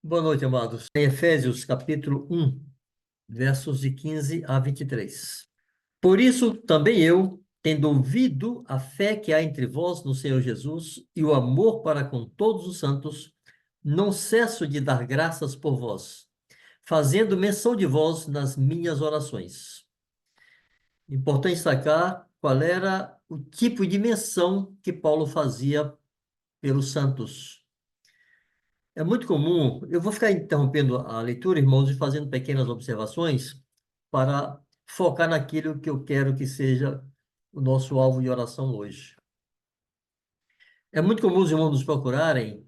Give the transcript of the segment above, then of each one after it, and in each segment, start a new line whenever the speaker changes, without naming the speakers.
Boa noite, amados. Em Efésios, capítulo 1, versos de 15 a 23. Por isso, também eu, tendo ouvido a fé que há entre vós no Senhor Jesus e o amor para com todos os santos, não cesso de dar graças por vós, fazendo menção de vós nas minhas orações. Importante destacar qual era o tipo de menção que Paulo fazia pelos santos. É muito comum, eu vou ficar interrompendo a leitura, irmãos, e fazendo pequenas observações para focar naquilo que eu quero que seja o nosso alvo de oração hoje. É muito comum os irmãos nos procurarem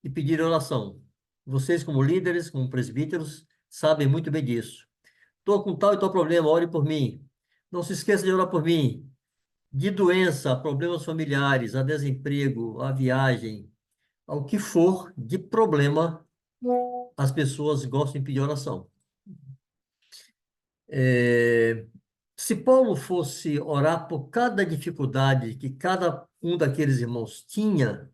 e pedir oração. Vocês, como líderes, como presbíteros, sabem muito bem disso. Estou com tal e tal problema, ore por mim. Não se esqueça de orar por mim. De doença, problemas familiares, a desemprego, a viagem, ao que for de problema, as pessoas gostam de pedir oração. Se Paulo fosse orar por cada dificuldade que cada um daqueles irmãos tinha,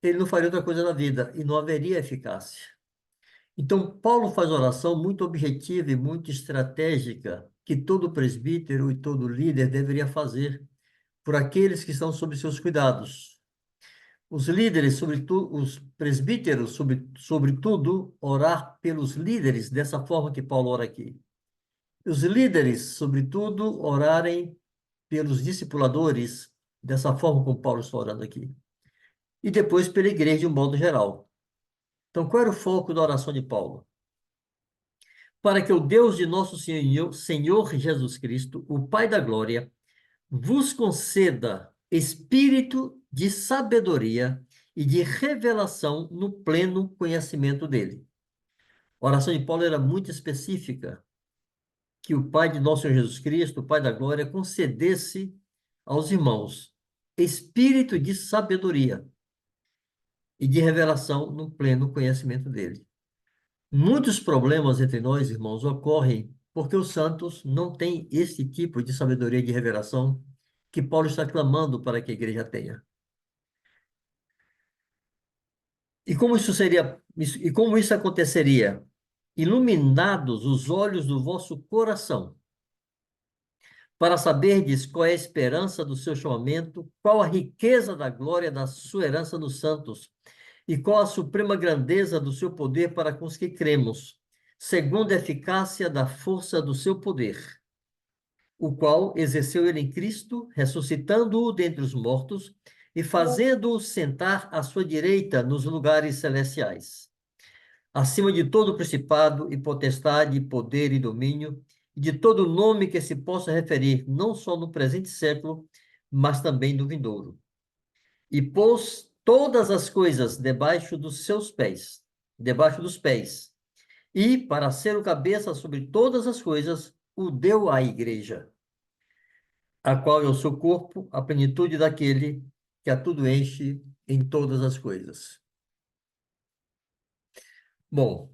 ele não faria outra coisa na vida e não haveria eficácia. Então, Paulo faz oração muito objetiva e muito estratégica que todo presbítero e todo líder deveria fazer por aqueles que estão sob seus cuidados. Os líderes, sobretudo, os presbíteros, sobretudo, orar pelos líderes dessa forma que Paulo ora aqui. Os líderes, sobretudo, orarem pelos discipuladores, dessa forma como Paulo está orando aqui. E depois pela igreja de um modo geral. Então, qual era o foco da oração de Paulo? Para que o Deus de nosso Senhor Jesus Cristo, o Pai da glória, vos conceda espírito de sabedoria e de revelação no pleno conhecimento dele. A oração de Paulo era muito específica, que o Pai de nosso Senhor Jesus Cristo, o Pai da glória, concedesse aos irmãos espírito de sabedoria e de revelação no pleno conhecimento dele. Muitos problemas entre nós, irmãos, ocorrem porque os santos não têm esse tipo de sabedoria e de revelação que Paulo está clamando para que a igreja tenha. E como isso aconteceria? Iluminados os olhos do vosso coração, para saberdes qual é a esperança do seu chamamento, qual a riqueza da glória da sua herança nos santos, e qual a suprema grandeza do seu poder para com os que cremos, segundo a eficácia da força do seu poder, o qual exerceu ele em Cristo, ressuscitando-o dentre os mortos e fazendo-o sentar à sua direita nos lugares celestiais, acima de todo principado e potestade, poder e domínio, e de todo nome que se possa referir, não só no presente século, mas também no vindouro. E pôs todas as coisas debaixo dos seus pés, debaixo dos pés, e, para ser o cabeça sobre todas as coisas, o deu à igreja, a qual é o seu corpo, a plenitude daquele que a tudo enche em todas as coisas. Bom,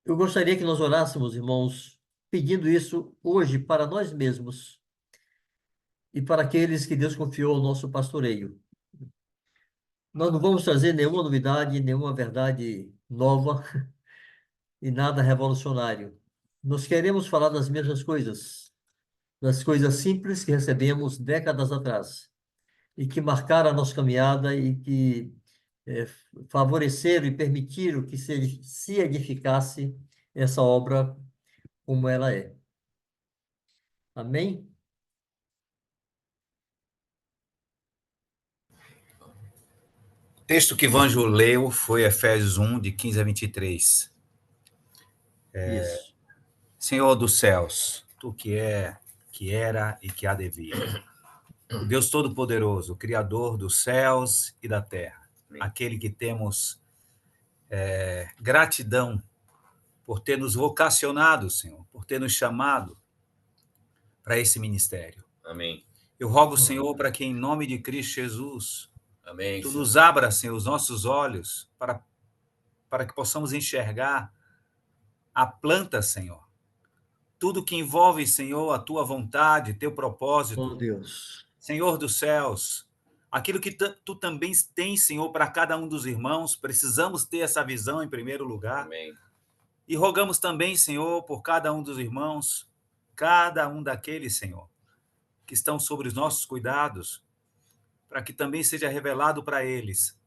eu gostaria que nós orássemos, irmãos, pedindo isso hoje para nós mesmos e para aqueles que Deus confiou ao nosso pastoreio. Nós não vamos trazer nenhuma novidade, nenhuma verdade nova e nada revolucionário. Nós queremos falar das mesmas coisas, das coisas simples que recebemos décadas atrás e que marcaram a nossa caminhada e que favoreceram e permitiram que se edificasse essa obra como ela é. Amém?
O texto que Vanjo leu foi Efésios 1, de 15 a 23.
Isso.
Senhor dos céus, tu que que era e que há de vir, o Deus Todo-Poderoso, Criador dos céus e da terra, aquele que temos gratidão por ter nos vocacionado, Senhor, por ter nos chamado para esse ministério.
Amém.
Eu rogo, Senhor, para que em nome de Cristo Jesus,
Amém,
tu
Senhor.
nos abra, Senhor, os nossos olhos para que possamos enxergar a planta, Senhor. Tudo que envolve, Senhor, a tua vontade, teu propósito.
Oh, Deus.
Senhor dos céus, aquilo que tu também tens, Senhor, para cada um dos irmãos. Precisamos ter essa visão em primeiro lugar.
Amém.
E rogamos também, Senhor, por cada um dos irmãos, cada um daqueles, Senhor, que estão sobre os nossos cuidados, para que também seja revelado para eles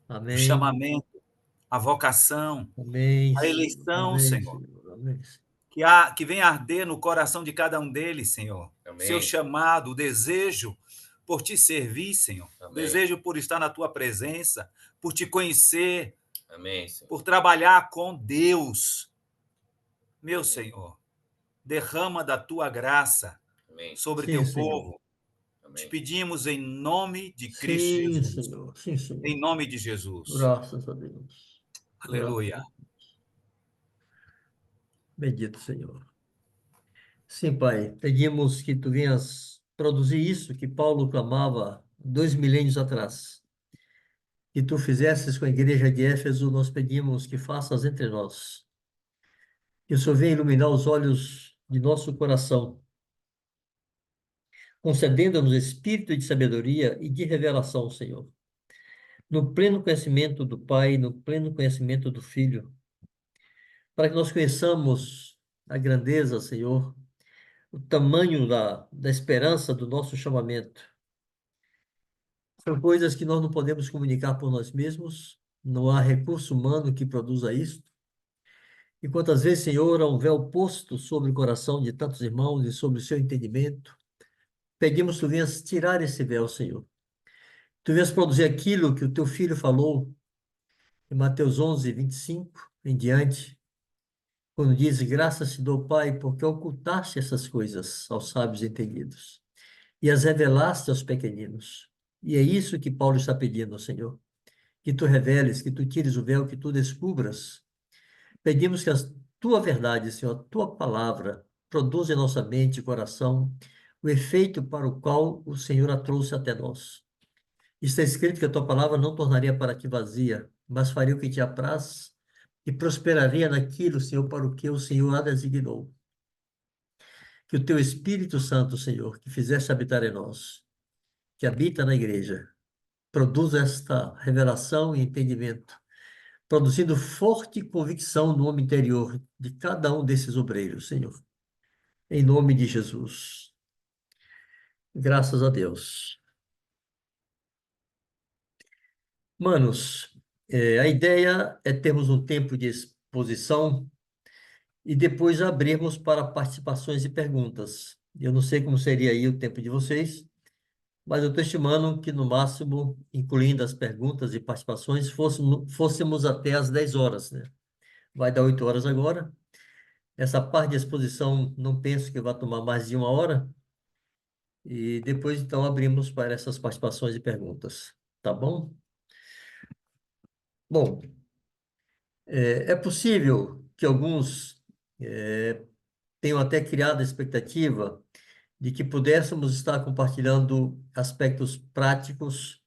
o
Amém.
chamamento, a vocação,
Amém,
a
Senhor.
eleição,
Amém,
Senhor.
Senhor. Amém, Senhor.
Que venha arder no coração de cada um deles, Senhor.
Amém.
Seu chamado, o desejo por te servir, Senhor.
Amém.
O desejo por estar na tua presença, por te conhecer,
Amém, Senhor.
por trabalhar com Deus. Meu Senhor, derrama da tua graça
Amém.
sobre
Sim,
teu
Senhor.
povo. Te
Amém.
pedimos em nome de Cristo
Sim,
Jesus.
Senhor. Sim, Senhor.
Em nome de Jesus.
Graças a Deus.
Aleluia.
Bendito Senhor. Sim, Pai, pedimos que tu venhas produzir isso que Paulo clamava 2 milênios atrás. Que tu fizesses com a igreja de Éfeso, nós pedimos que faças entre nós. Que o Senhor venha iluminar os olhos de nosso coração, concedendo-nos espírito de sabedoria e de revelação, Senhor. No pleno conhecimento do Pai, no pleno conhecimento do Filho, para que nós conheçamos a grandeza, Senhor, o tamanho da esperança do nosso chamamento. São coisas que nós não podemos comunicar por nós mesmos, não há recurso humano que produza isso. E quantas vezes, Senhor, há um véu posto sobre o coração de tantos irmãos e sobre o seu entendimento, pedimos que tu venhas tirar esse véu, Senhor. Tu venhas produzir aquilo que o teu filho falou em Mateus 11, 25 em diante, quando diz: Graças te dou, Pai, porque ocultaste essas coisas aos sábios entendidos e as revelaste aos pequeninos. E é isso que Paulo está pedindo, Senhor. Que tu reveles, que tu tires o véu, que tu descubras. Pedimos que a tua verdade, Senhor, a tua palavra, produza em nossa mente e coração o efeito para o qual o Senhor a trouxe até nós. Está escrito que a tua palavra não tornaria para ti vazia, mas faria o que te apraz e prosperaria naquilo, Senhor, para o que o Senhor a designou. Que o teu Espírito Santo, Senhor, que fizeste habitar em nós, que habita na igreja, produza esta revelação e entendimento, produzindo forte convicção no homem interior de cada um desses obreiros, Senhor. Em nome de Jesus. Graças a Deus. Manos, a ideia é termos um tempo de exposição e depois abrirmos para participações e perguntas. Eu não sei como seria aí o tempo de vocês, mas eu estou estimando que, no máximo, incluindo as perguntas e participações, fôssemos até às 10 horas, né? Vai dar 8 horas agora. Essa parte de exposição não penso que vai tomar mais de 1 hora. E depois, então, abrimos para essas participações e perguntas. Tá bom? Bom, é possível que alguns tenham até criado a expectativa de que pudéssemos estar compartilhando aspectos práticos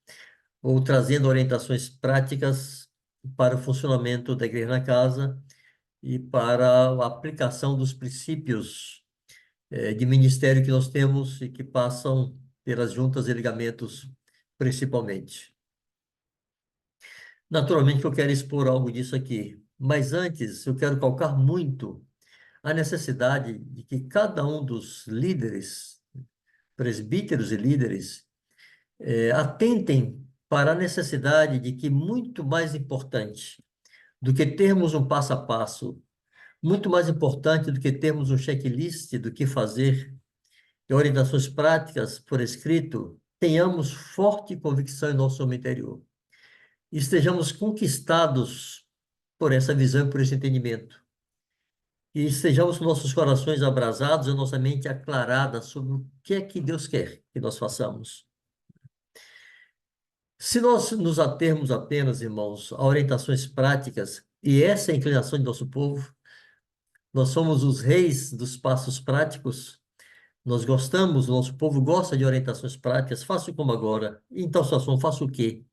ou trazendo orientações práticas para o funcionamento da igreja na casa e para a aplicação dos princípios de ministério que nós temos e que passam pelas juntas e ligamentos principalmente. Naturalmente que eu quero expor algo disso aqui, mas antes eu quero calcar muito a necessidade de que cada um dos líderes, presbíteros e líderes, atentem para a necessidade de que muito mais importante do que termos um passo a passo, muito mais importante do que termos um checklist do que fazer e orientações práticas por escrito, tenhamos forte convicção em nosso homem interior e estejamos conquistados por essa visão e por esse entendimento. E estejamos com nossos corações abrasados e nossa mente aclarada sobre o que é que Deus quer que nós façamos. Se nós nos atermos apenas, irmãos, a orientações práticas, e essa é a inclinação de nosso povo, nós somos os reis dos passos práticos, nós gostamos, o nosso povo gosta de orientações práticas, faça como agora. Em tal situação, faça o quê?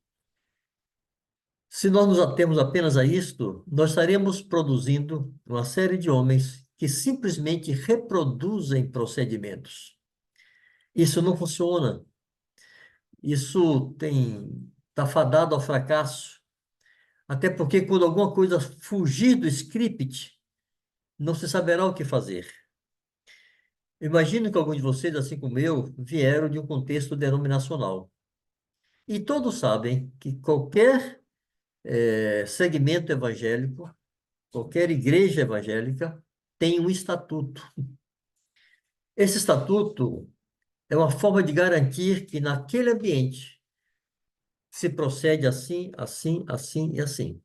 Se nós nos atemos apenas a isto, nós estaremos produzindo uma série de homens que simplesmente reproduzem procedimentos. Isso não funciona. Isso está fadado ao fracasso, até porque quando alguma coisa fugir do script, não se saberá o que fazer. Imagino que alguns de vocês, assim como eu, vieram de um contexto denominacional. E todos sabem que qualquer segmento evangélico, qualquer igreja evangélica, tem um estatuto. Esse estatuto é uma forma de garantir que naquele ambiente se procede assim, assim, assim e assim.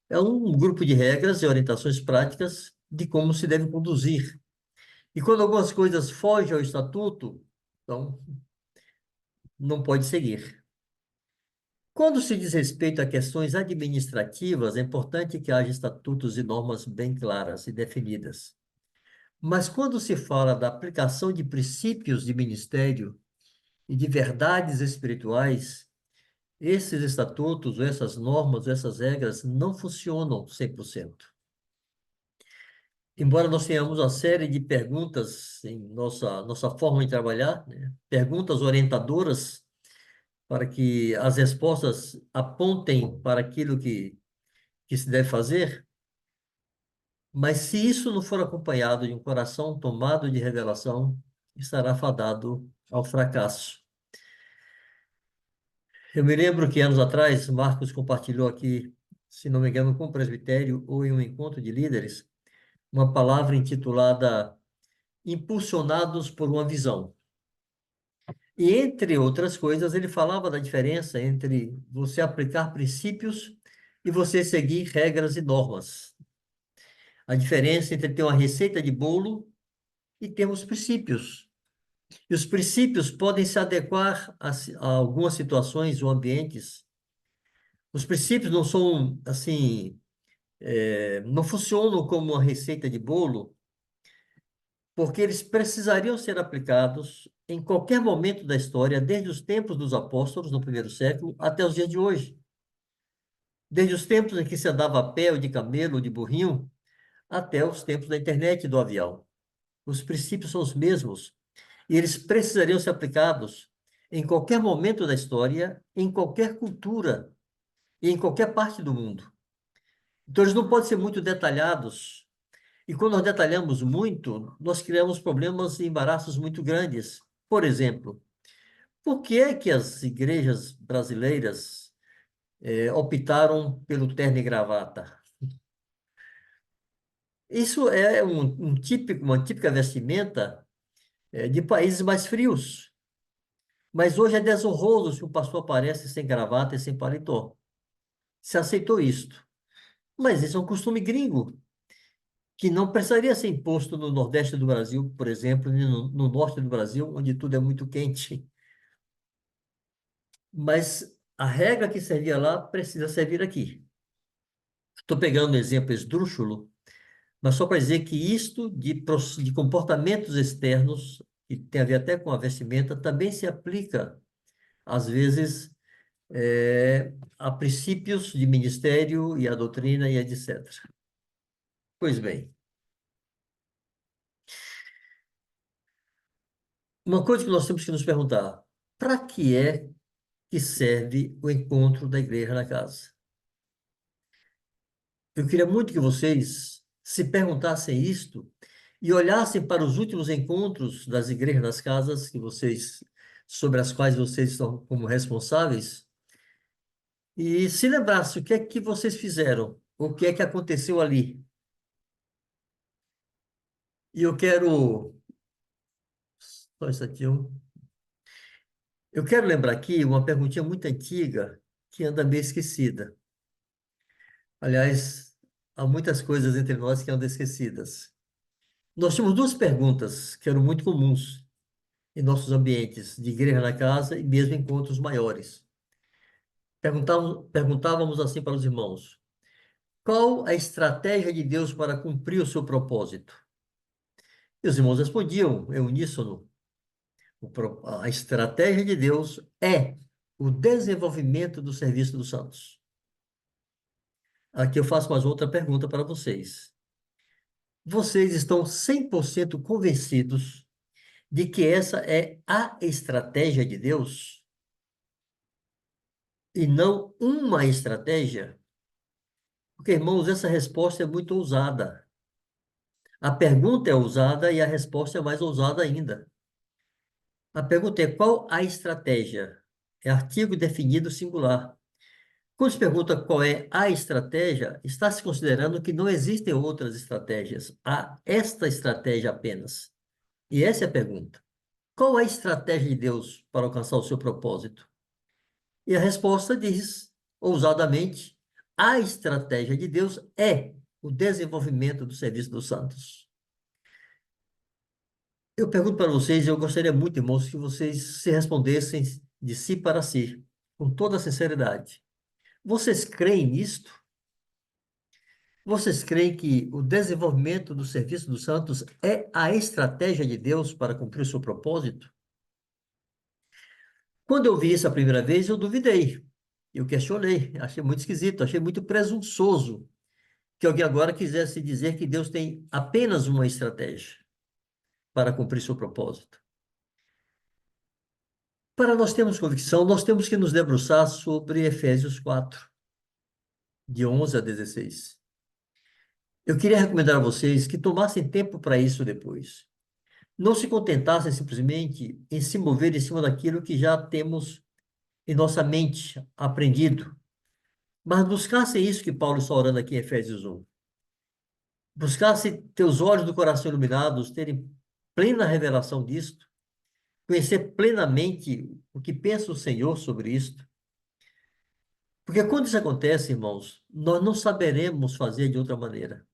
É um grupo de regras e orientações práticas de como se deve conduzir. E quando algumas coisas fogem ao estatuto, então não pode seguir. Quando se diz respeito a questões administrativas, é importante que haja estatutos e normas bem claras e definidas. Mas quando se fala da aplicação de princípios de ministério e de verdades espirituais, esses estatutos, ou essas normas, ou essas regras não funcionam 100%. Embora nós tenhamos uma série de perguntas em nossa forma de trabalhar, né? Perguntas orientadoras para que as respostas apontem para aquilo que se deve fazer, mas se isso não for acompanhado de um coração tomado de revelação, estará fadado ao fracasso. Eu me lembro que anos atrás, Marcos compartilhou aqui, se não me engano, com o presbitério ou em um encontro de líderes, uma palavra intitulada Impulsionados por uma Visão. E, entre outras coisas, ele falava da diferença entre você aplicar princípios e você seguir regras e normas. A diferença entre ter uma receita de bolo e ter os princípios. E os princípios podem se adequar a algumas situações ou ambientes. Os princípios não são, assim, não funcionam como uma receita de bolo, porque eles precisariam ser aplicados em qualquer momento da história, desde os tempos dos apóstolos, no primeiro século, até os dias de hoje. Desde os tempos em que se andava a pé, ou de camelo, ou de burrinho, até os tempos da internet e do avião. Os princípios são os mesmos, e eles precisariam ser aplicados em qualquer momento da história, em qualquer cultura e em qualquer parte do mundo. Então, eles não podem ser muito detalhados. E quando nós detalhamos muito, nós criamos problemas e embaraços muito grandes. Por exemplo, por que é que as igrejas brasileiras optaram pelo terno e gravata? Isso é uma típica vestimenta de países mais frios. Mas hoje é desonroso se o pastor aparece sem gravata e sem paletó. Se aceitou isto. Mas isso é um costume gringo, que não precisaria ser imposto no Nordeste do Brasil, por exemplo, e no Norte do Brasil, onde tudo é muito quente. Mas a regra que servia lá precisa servir aqui. Estou pegando um exemplo esdrúxulo, mas só para dizer que isto de comportamentos externos, que tem a ver até com a vestimenta, também se aplica, às vezes, a princípios de ministério e a doutrina e etc. Pois bem, uma coisa que nós temos que nos perguntar: para que é que serve o encontro da igreja na casa? Eu queria muito que vocês se perguntassem isto e olhassem para os últimos encontros das igrejas nas casas sobre as quais vocês estão como responsáveis e se lembrassem o que é que vocês fizeram, o que é que aconteceu ali. E eu quero só um instantinho. Eu quero lembrar aqui uma perguntinha muito antiga que anda meio esquecida. Aliás, há muitas coisas entre nós que andam esquecidas. Nós tínhamos duas perguntas que eram muito comuns em nossos ambientes de igreja na casa e mesmo encontros maiores. Perguntávamos assim para os irmãos: qual a estratégia de Deus para cumprir o seu propósito? E os irmãos respondiam, em uníssono: a estratégia de Deus é o desenvolvimento do serviço dos santos. Aqui eu faço mais outra pergunta para vocês. Vocês estão 100% convencidos de que essa é a estratégia de Deus? e não uma estratégia? Porque, irmãos, essa resposta é muito ousada. A pergunta é ousada e a resposta é mais ousada ainda. A pergunta é: qual a estratégia? É artigo definido singular. Quando se pergunta qual é a estratégia, está se considerando que não existem outras estratégias. Há esta estratégia apenas. E essa é a pergunta. Qual é a estratégia de Deus para alcançar o seu propósito? E a resposta diz, ousadamente, a estratégia de Deus é o desenvolvimento do serviço dos santos. Eu pergunto para vocês, e eu gostaria muito, irmãos, que vocês se respondessem de si para si, com toda a sinceridade. Vocês creem nisto? Vocês creem que o desenvolvimento do serviço dos santos é a estratégia de Deus para cumprir o seu propósito? Quando eu vi isso a primeira vez, eu duvidei. Eu questionei, achei muito esquisito, achei muito presunçoso que alguém agora quisesse dizer que Deus tem apenas uma estratégia para cumprir seu propósito. Para nós termos convicção, nós temos que nos debruçar sobre Efésios 4, de 11 a 16. Eu queria recomendar a vocês que tomassem tempo para isso depois. Não se contentassem simplesmente em se mover em cima daquilo que já temos em nossa mente aprendido, mas buscassem isso que Paulo está orando aqui em Efésios 1. Buscassem ter os olhos do coração iluminados, terem plena revelação disto, conhecer plenamente o que pensa o Senhor sobre isto. Porque quando isso acontece, irmãos, nós não saberemos fazer de outra maneira.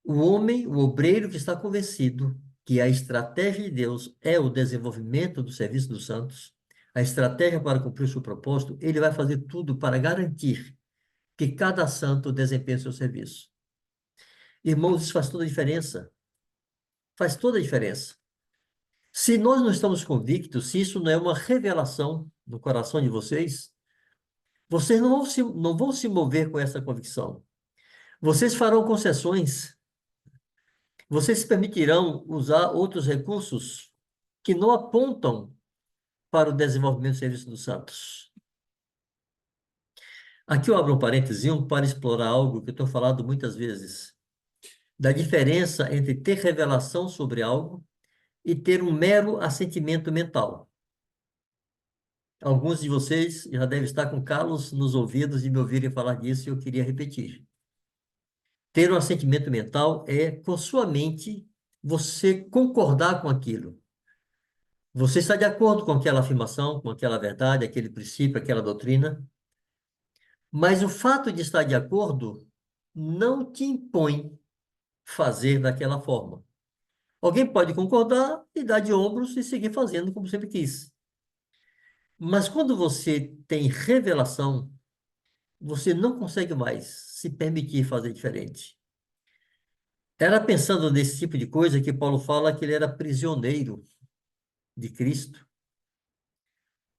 O homem, o obreiro que está convencido que a estratégia de Deus é o desenvolvimento do serviço dos santos, a estratégia para cumprir o seu propósito, ele vai fazer tudo para garantir que cada santo desempenhe seu serviço. Irmãos, isso faz toda a diferença. Faz toda a diferença. Se nós não estamos convictos, se isso não é uma revelação no coração de vocês, vocês não vão se mover com essa convicção. Vocês farão concessões. Vocês se permitirão usar outros recursos que não apontam para o desenvolvimento do serviço dos santos. Aqui eu abro um parênteses para explorar algo que eu tenho falado muitas vezes, da diferença entre ter revelação sobre algo e ter um mero assentimento mental. Alguns de vocês já devem estar com calos nos ouvidos de me ouvirem falar disso e eu queria repetir. Ter um assentimento mental é, com sua mente, você concordar com aquilo. Você está de acordo com aquela afirmação, com aquela verdade, aquele princípio, aquela doutrina, mas o fato de estar de acordo não te impõe fazer daquela forma. Alguém pode concordar e dar de ombros e seguir fazendo como sempre quis. Mas quando você tem revelação, você não consegue mais se permitir fazer diferente. Era pensando nesse tipo de coisa que Paulo fala que ele era prisioneiro de Cristo.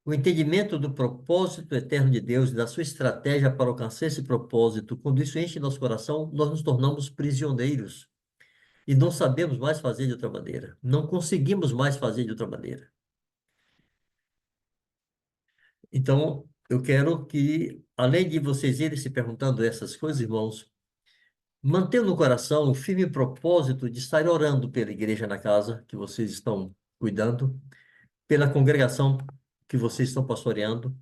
O entendimento do propósito eterno de Deus e da sua estratégia para alcançar esse propósito, quando isso enche nosso coração, nós nos tornamos prisioneiros e não sabemos mais fazer de outra maneira. Não conseguimos mais fazer de outra maneira. Então, eu quero que, além de vocês irem se perguntando essas coisas, irmãos, mantenham no coração o firme propósito de estar orando pela igreja na casa que vocês estão cuidando, pela congregação que vocês estão pastoreando,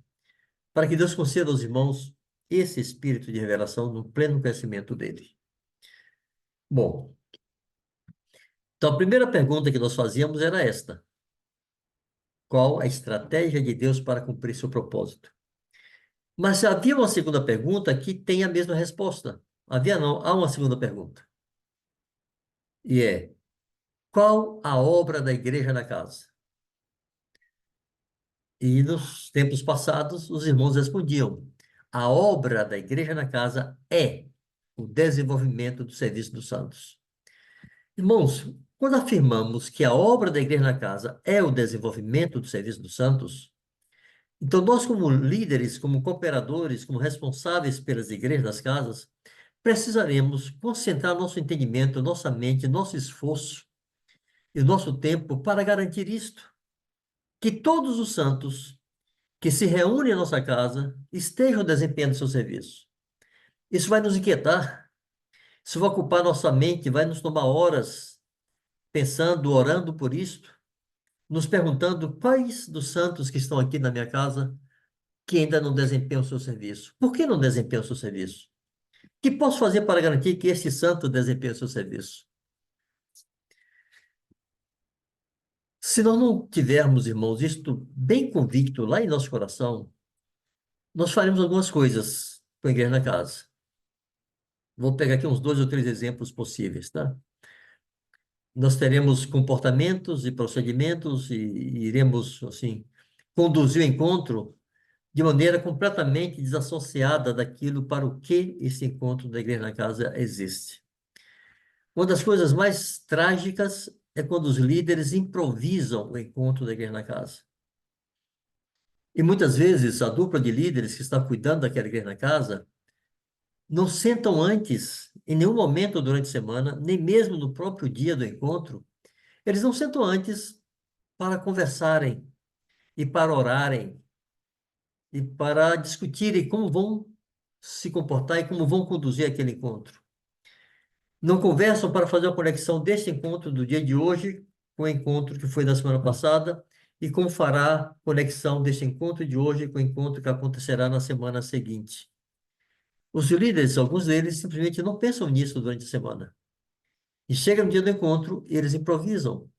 para que Deus conceda aos irmãos esse espírito de revelação no pleno conhecimento dele. Bom, então a primeira pergunta que nós fazíamos era esta: qual a estratégia de Deus para cumprir seu propósito? Mas havia uma segunda pergunta que tem a mesma resposta. Havia não, há uma segunda pergunta. E é: qual a obra da igreja na casa? E nos tempos passados, os irmãos respondiam: a obra da igreja na casa é o desenvolvimento do serviço dos santos. Irmãos, quando afirmamos que a obra da igreja na casa é o desenvolvimento do serviço dos santos, então nós, como líderes, como cooperadores, como responsáveis pelas igrejas das casas, precisaremos concentrar nosso entendimento, nossa mente, nosso esforço e nosso tempo para garantir isto, que todos os santos que se reúnem em nossa casa estejam desempenhando seu serviço. Isso vai nos inquietar, isso vai ocupar nossa mente, vai nos tomar horas pensando, orando por isto, nos perguntando quais dos santos que estão aqui na minha casa que ainda não desempenham o seu serviço. Por que não desempenham o seu serviço? O que posso fazer para garantir que este santo desempenhe o seu serviço? Se nós não tivermos, irmãos, isto bem convicto lá em nosso coração, nós faremos algumas coisas com a igreja na casa. Vou pegar aqui uns 2 ou 3 exemplos possíveis, tá? Nós teremos comportamentos e procedimentos e iremos, assim, conduzir o encontro de maneira completamente desassociada daquilo para o que esse encontro da igreja na casa existe. Uma das coisas mais trágicas é quando os líderes improvisam o encontro da igreja na casa. E muitas vezes a dupla de líderes que está cuidando daquela igreja na casa não sentam antes, em nenhum momento durante a semana, nem mesmo no próprio dia do encontro, eles não sentam antes para conversarem e para orarem e para discutirem como vão se comportar e como vão conduzir aquele encontro. Não conversam para fazer a conexão deste encontro do dia de hoje com o encontro que foi da semana passada e como fará conexão deste encontro de hoje com o encontro que acontecerá na semana seguinte. Os líderes, alguns deles, simplesmente não pensam nisso durante a semana. E chega no dia do encontro, eles improvisam.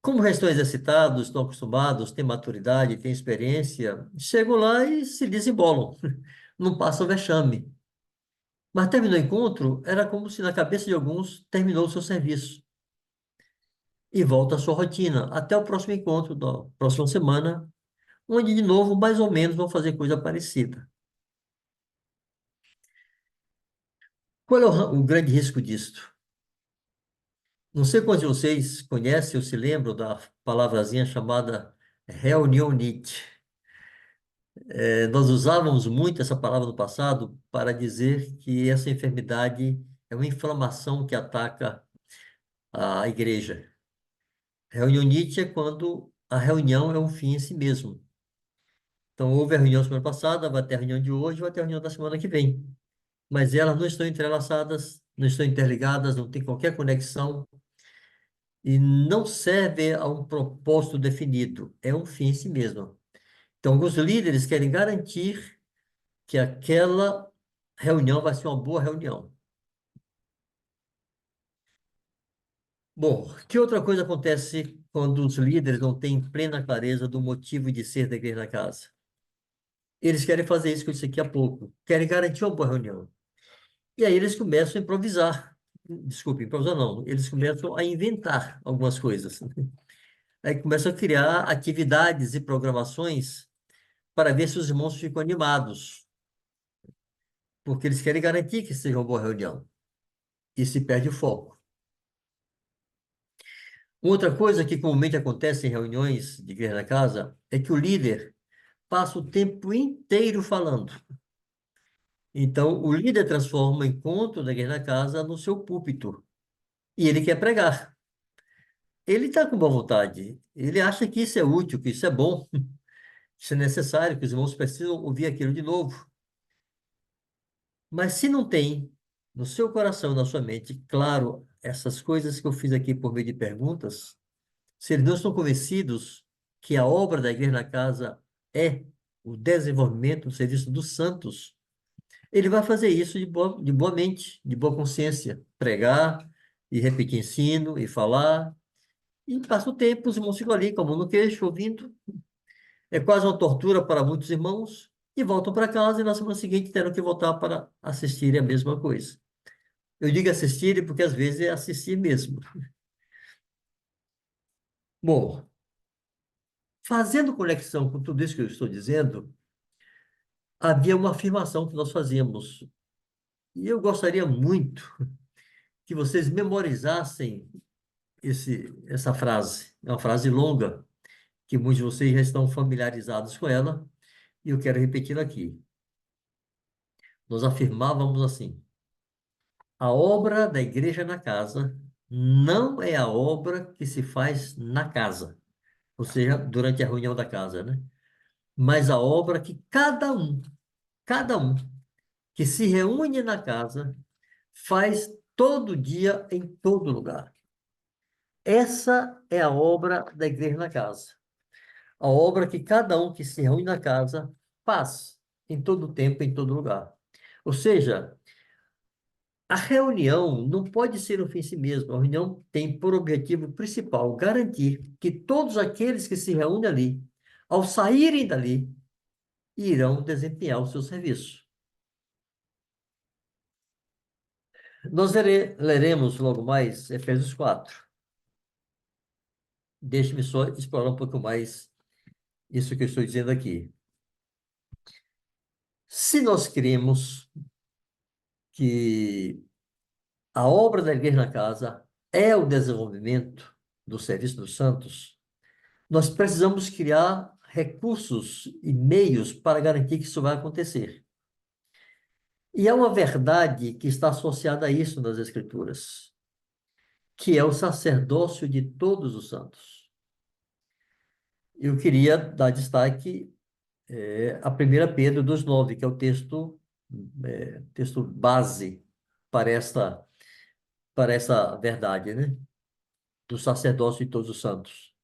Como já estão exercitados, estão acostumados, têm maturidade, têm experiência, chegam lá e se desembolam. Não passam vexame. Mas terminou o encontro, era como se na cabeça de alguns terminou o seu serviço. E volta à sua rotina, até o próximo encontro da próxima semana, onde de novo, mais ou menos, vão fazer coisa parecida. Qual é o grande risco disto? Não sei quantos de vocês conhecem ou se lembram da palavrazinha chamada reunionite. Nós usávamos muito essa palavra no passado para dizer que essa enfermidade é uma inflamação que ataca a igreja. Reunionite é quando a reunião é um fim em si mesmo. Então, houve a reunião semana passada, vai ter a reunião de hoje, vai ter a reunião da semana que vem. Mas elas não estão entrelaçadas, não estão interligadas, não tem qualquer conexão e não serve a um propósito definido. É um fim em si mesmo. Então, alguns líderes querem garantir que aquela reunião vai ser uma boa reunião. Bom, que outra coisa acontece quando os líderes não têm plena clareza do motivo de ser da igreja na casa? Eles querem fazer isso que eu disse aqui há pouco, querem garantir uma boa reunião. E aí eles começam a improvisar. Desculpe, improvisar não. Eles começam a inventar algumas coisas. Aí começam a criar atividades e programações para ver se os irmãos ficam animados, porque eles querem garantir que seja uma boa reunião. E se perde o foco. Outra coisa que comumente acontece em reuniões de igreja na casa é que o líder passa o tempo inteiro falando. Então, o líder transforma o encontro da igreja na casa no seu púlpito. E ele quer pregar. Ele está com boa vontade. Ele acha que isso é útil, que isso é bom, que isso é necessário, que os irmãos precisam ouvir aquilo de novo. Mas se não tem no seu coração, na sua mente, claro, essas coisas que eu fiz aqui por meio de perguntas, se eles não estão convencidos que a obra da igreja na casa é o desenvolvimento do serviço dos santos, ele vai fazer isso de boa mente, de boa consciência, pregar e repetir ensino e falar. E passa o tempo, os irmãos ficam ali com a mão no queixo, ouvindo. É quase uma tortura para muitos irmãos. E voltam para casa e na semana seguinte terão que voltar para assistirem a mesma coisa. Eu digo assistirem porque às vezes é assistir mesmo. Bom, fazendo conexão com tudo isso que eu estou dizendo, havia uma afirmação que nós fazíamos. E eu gostaria muito que vocês memorizassem essa frase. É uma frase longa, que muitos de vocês já estão familiarizados com ela, e eu quero repeti-la aqui. Nós afirmávamos assim: a obra da igreja na casa não é a obra que se faz na casa, ou seja, durante a reunião da casa, né? mas a obra que cada um que se reúne na casa faz todo dia em todo lugar. Essa é a obra da igreja na casa. A obra que cada um que se reúne na casa faz em todo tempo, em todo lugar. Ou seja, a reunião não pode ser um fim em si mesmo. A reunião tem por objetivo principal garantir que todos aqueles que se reúnem ali, ao saírem dali, irão desempenhar o seu serviço. Nós leremos logo mais Efésios 4. Deixe-me só explorar um pouco mais isso que eu estou dizendo aqui. Se nós cremos que a obra da Igreja na Casa é o desenvolvimento do serviço dos santos, nós precisamos criar recursos e meios para garantir que isso vai acontecer. E há uma verdade que está associada a isso nas Escrituras, que é o sacerdócio de todos os santos. Eu queria dar destaque a 1 Pedro 2,9, que é o texto base para para essa verdade, né? Do sacerdócio de todos os santos.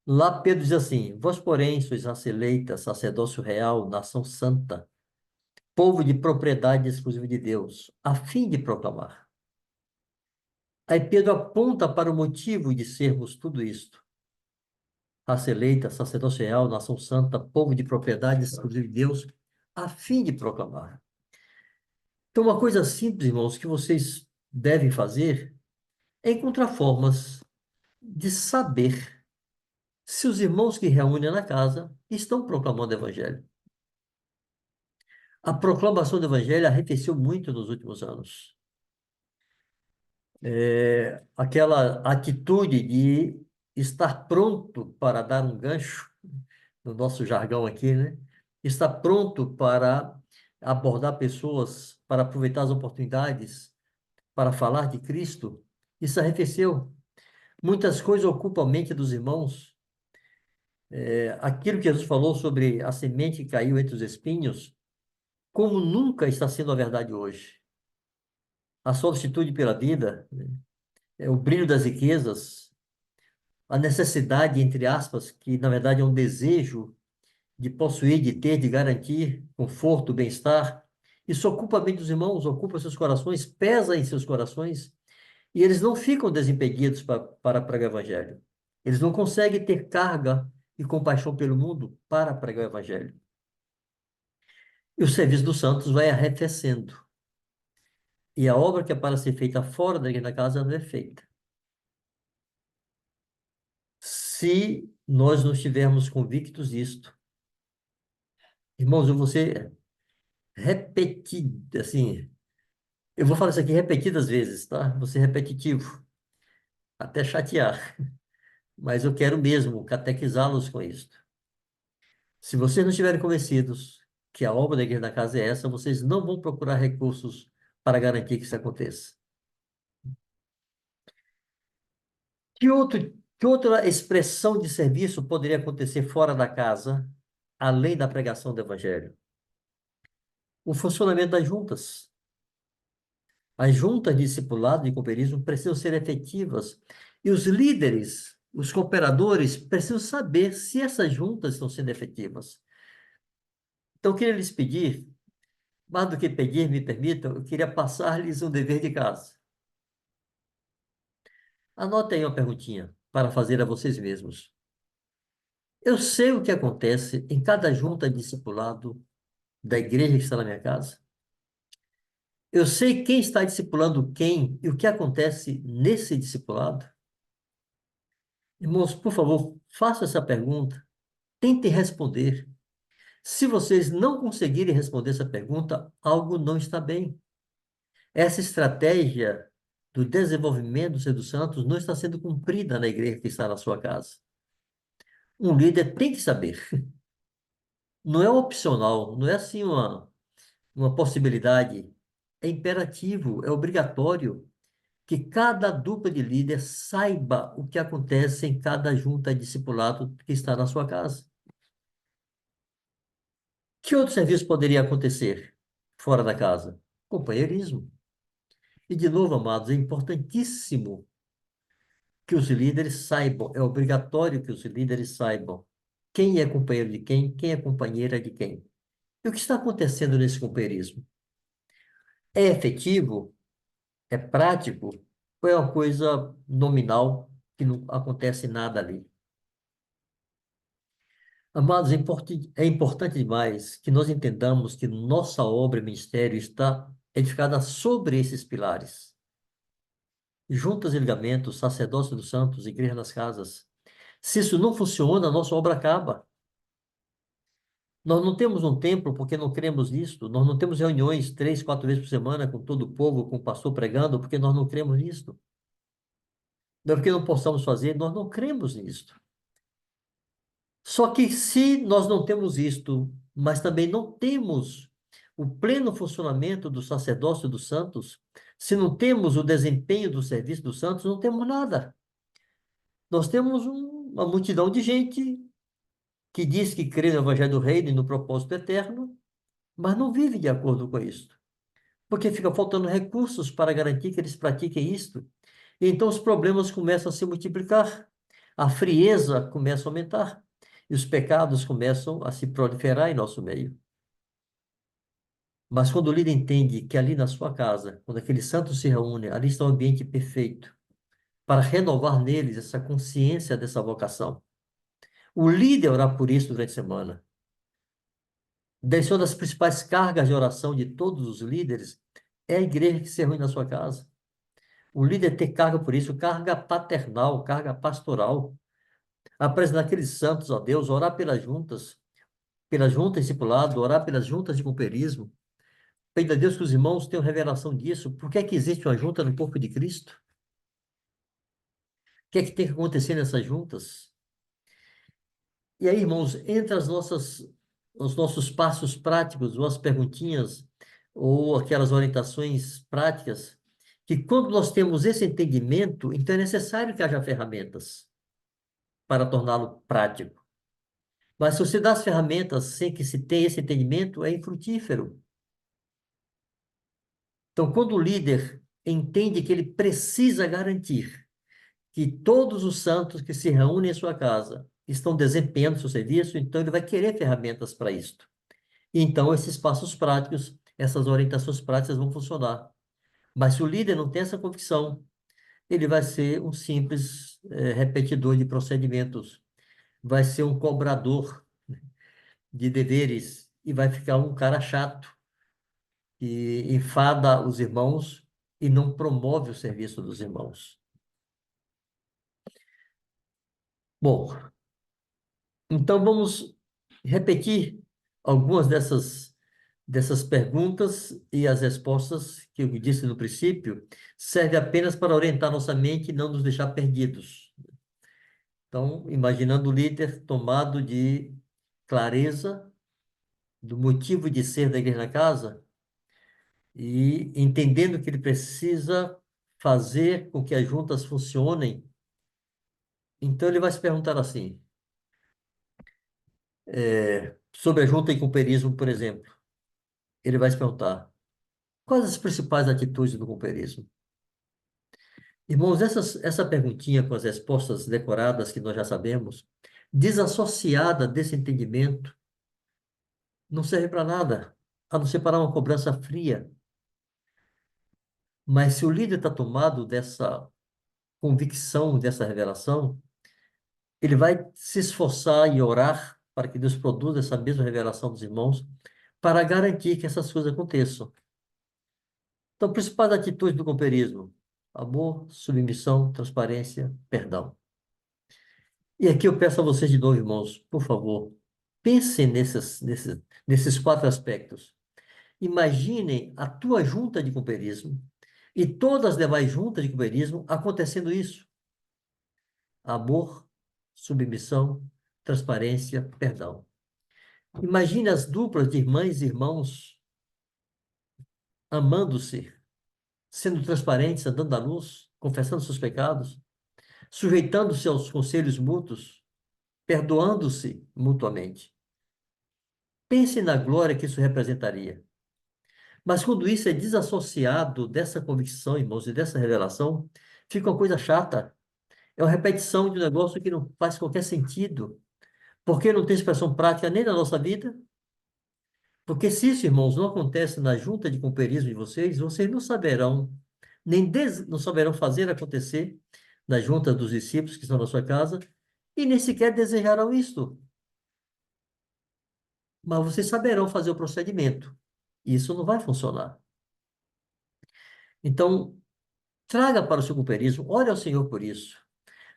Lá Pedro diz assim: Vós, porém, sois raça eleita, sacerdócio real, nação santa, povo de propriedade exclusiva de Deus, a fim de proclamar. Aí Pedro aponta para o motivo de sermos tudo isto. Raça eleita, sacerdócio real, nação santa, povo de propriedade exclusiva de Deus, a fim de proclamar. Então, uma coisa simples, irmãos, que vocês devem fazer é encontrar formas de saber se os irmãos que reúnem na casa estão proclamando o evangelho. A proclamação do evangelho arrefeceu muito nos últimos anos. Aquela atitude de estar pronto para dar um gancho, no nosso jargão aqui, né? Estar pronto para abordar pessoas, para aproveitar as oportunidades, para falar de Cristo, isso arrefeceu. Muitas coisas ocupam a mente dos irmãos. Aquilo que Jesus falou sobre a semente que caiu entre os espinhos, como nunca está sendo a verdade hoje. A solicitude pela vida, né? O brilho das riquezas, a necessidade, entre aspas, que na verdade é um desejo de possuir, de ter, de garantir conforto, bem-estar. Isso ocupa a mente dos irmãos, ocupa seus corações, pesa em seus corações, e eles não ficam desimpedidos para pregar o evangelho. Eles não conseguem ter carga e compaixão pelo mundo para pregar o evangelho. E o serviço dos santos vai arrefecendo. E a obra que é para ser feita fora da igreja da casa não é feita. Se nós não estivermos convictos disto, irmãos, eu vou ser repetido, assim, eu vou falar isso aqui repetidas vezes, tá? Vou ser repetitivo, até chatear, mas eu quero mesmo catequizá-los com isto. Se vocês não estiverem convencidos que a obra da igreja da casa é essa, vocês não vão procurar recursos para garantir que isso aconteça. Que outra expressão de serviço poderia acontecer fora da casa, além da pregação do evangelho? O funcionamento das juntas. As juntas de discipulado e cooperismo precisam ser efetivas e os líderes, os cooperadores, precisam saber se essas juntas estão sendo efetivas. Então, eu queria lhes pedir, mais do que pedir, me permitam, eu queria passar-lhes um dever de casa. Anotem aí uma perguntinha para fazer a vocês mesmos. Eu sei o que acontece em cada junta de discipulado da igreja que está na minha casa? Eu sei quem está discipulando quem e o que acontece nesse discipulado? Irmãos, por favor, façam essa pergunta. Tentem responder. Se vocês não conseguirem responder essa pergunta, algo não está bem. Essa estratégia do desenvolvimento do ser dos santos não está sendo cumprida na igreja que está na sua casa. Um líder tem que saber. Não é opcional, não é assim uma possibilidade. É imperativo, é obrigatório que cada dupla de líder saiba o que acontece em cada junta de discipulado que está na sua casa. Que outro serviço poderia acontecer fora da casa? Companheirismo. E, de novo, amados, é importantíssimo que os líderes saibam, é obrigatório que os líderes saibam quem é companheiro de quem é companheira de quem. E o que está acontecendo nesse companheirismo? É efetivo? É prático? Ou é uma coisa nominal que não acontece nada ali? Amados, é importante demais que nós entendamos que nossa obra e ministério está edificada sobre esses pilares. Juntas e ligamentos, sacerdócio dos santos, igreja nas casas. Se isso não funciona, a nossa obra acaba. Nós não temos um templo porque não cremos nisto. Nós não temos reuniões 3, 4 vezes por semana com todo o povo, com o pastor pregando, porque nós não cremos nisto. Não é porque não possamos fazer, nós não cremos nisto. Só que se nós não temos isto, mas também não temos o pleno funcionamento do sacerdócio dos santos, se não temos o desempenho do serviço dos santos, não temos nada. Nós temos uma multidão de gente que diz que crê no Evangelho do Reino e no propósito eterno, mas não vive de acordo com isso. Porque fica faltando recursos para garantir que eles pratiquem isto. E então os problemas começam a se multiplicar, a frieza começa a aumentar e os pecados começam a se proliferar em nosso meio. Mas quando o líder entende que ali na sua casa, quando aqueles santos se reúnem, ali está um ambiente perfeito para renovar neles essa consciência dessa vocação. O líder orar por isso durante a semana. Deve ser uma das principais cargas de oração de todos os líderes é a igreja que se reúne na sua casa. O líder ter carga por isso, carga paternal, carga pastoral. Apresentar aqueles santos a Deus, orar pelas juntas discipulado, orar pelas juntas de companheirismo. Pedir a Deus que os irmãos tenham revelação disso. Por que é que existe uma junta no corpo de Cristo? O que é que tem que acontecer nessas juntas? E aí, irmãos, entre os nossos passos práticos, ou as perguntinhas, ou aquelas orientações práticas, que quando nós temos esse entendimento, então é necessário que haja ferramentas para torná-lo prático. Mas se você dá as ferramentas sem que se tenha esse entendimento, é infrutífero. Então, quando o líder entende que ele precisa garantir que todos os santos que se reúnem em sua casa estão desempenhando seu serviço, então ele vai querer ferramentas para isto. Então, esses passos práticos, essas orientações práticas vão funcionar. Mas se o líder não tem essa convicção, ele vai ser um simples repetidor de procedimentos, vai ser um cobrador de deveres e vai ficar um cara chato que enfada os irmãos e não promove o serviço dos irmãos. Bom, então vamos repetir algumas dessas perguntas e as respostas que eu disse no princípio serve apenas para orientar nossa mente e não nos deixar perdidos. Então, imaginando o líder tomado de clareza do motivo de ser da igreja na casa e entendendo que ele precisa fazer com que as juntas funcionem, então ele vai se perguntar assim, sobre a junta e companheirismo, por exemplo. Ele vai se perguntar, quais as principais atitudes do companheirismo? Irmãos, essa perguntinha com as respostas decoradas que nós já sabemos, desassociada desse entendimento, não serve para nada, a não ser para uma cobrança fria. Mas se o líder está tomado dessa convicção, dessa revelação, ele vai se esforçar e orar para que Deus produza essa mesma revelação dos irmãos, para garantir que essas coisas aconteçam. Então, principais atitudes do companheirismo: amor, submissão, transparência, perdão. E aqui eu peço a vocês de novo, irmãos, por favor, pensem nesses 4 aspectos. Imaginem a tua junta de companheirismo e todas as demais juntas de companheirismo acontecendo isso. Amor, submissão, transparência, perdão. Imagine as duplas de irmãs e irmãos amando-se, sendo transparentes, andando à luz, confessando seus pecados, sujeitando-se aos conselhos mútuos, perdoando-se mutuamente. Pense na glória que isso representaria. Mas quando isso é desassociado dessa convicção, irmãos, e dessa revelação, fica uma coisa chata. É uma repetição de um negócio que não faz qualquer sentido, porque não tem expressão prática nem na nossa vida. Porque se isso, irmãos, não acontece na junta de companheirismo de vocês, vocês não saberão, não saberão fazer acontecer na junta dos discípulos que estão na sua casa, e nem sequer desejarão isto. Mas vocês saberão fazer o procedimento. Isso não vai funcionar. Então, traga para o seu companheirismo, ore ao Senhor por isso.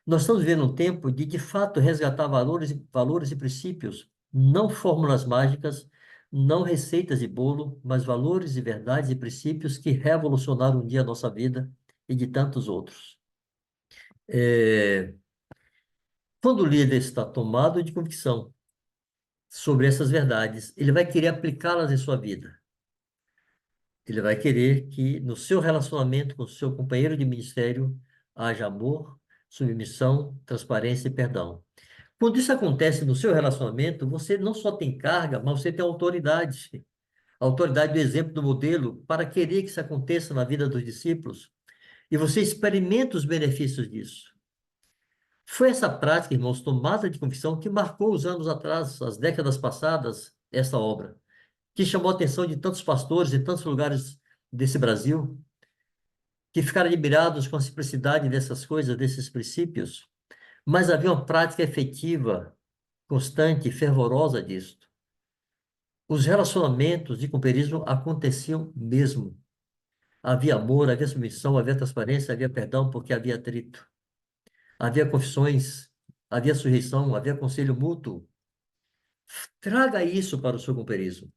Nós estamos vivendo um tempo de fato, resgatar valores e princípios, não fórmulas mágicas, não receitas de bolo, mas valores e verdades e princípios que revolucionaram um dia a nossa vida e de tantos outros. Quando o líder está tomado de convicção sobre essas verdades, ele vai querer aplicá-las em sua vida. Ele vai querer que no seu relacionamento com o seu companheiro de ministério haja amor, submissão, transparência e perdão. Quando isso acontece no seu relacionamento, você não só tem carga, mas você tem autoridade. A autoridade do exemplo, do modelo, para querer que isso aconteça na vida dos discípulos. E você experimenta os benefícios disso. Foi essa prática, irmãos, tomada de convicção, que marcou os anos atrás, as décadas passadas, essa obra, que chamou a atenção de tantos pastores em tantos lugares desse Brasil, que ficaram admirados com a simplicidade dessas coisas, desses princípios, mas havia uma prática efetiva, constante e fervorosa disto. Os relacionamentos de companheirismo aconteciam mesmo. Havia amor, havia submissão, havia transparência, havia perdão, porque havia atrito. Havia confissões, havia sujeição, havia conselho mútuo. Traga isso para o seu companheirismo.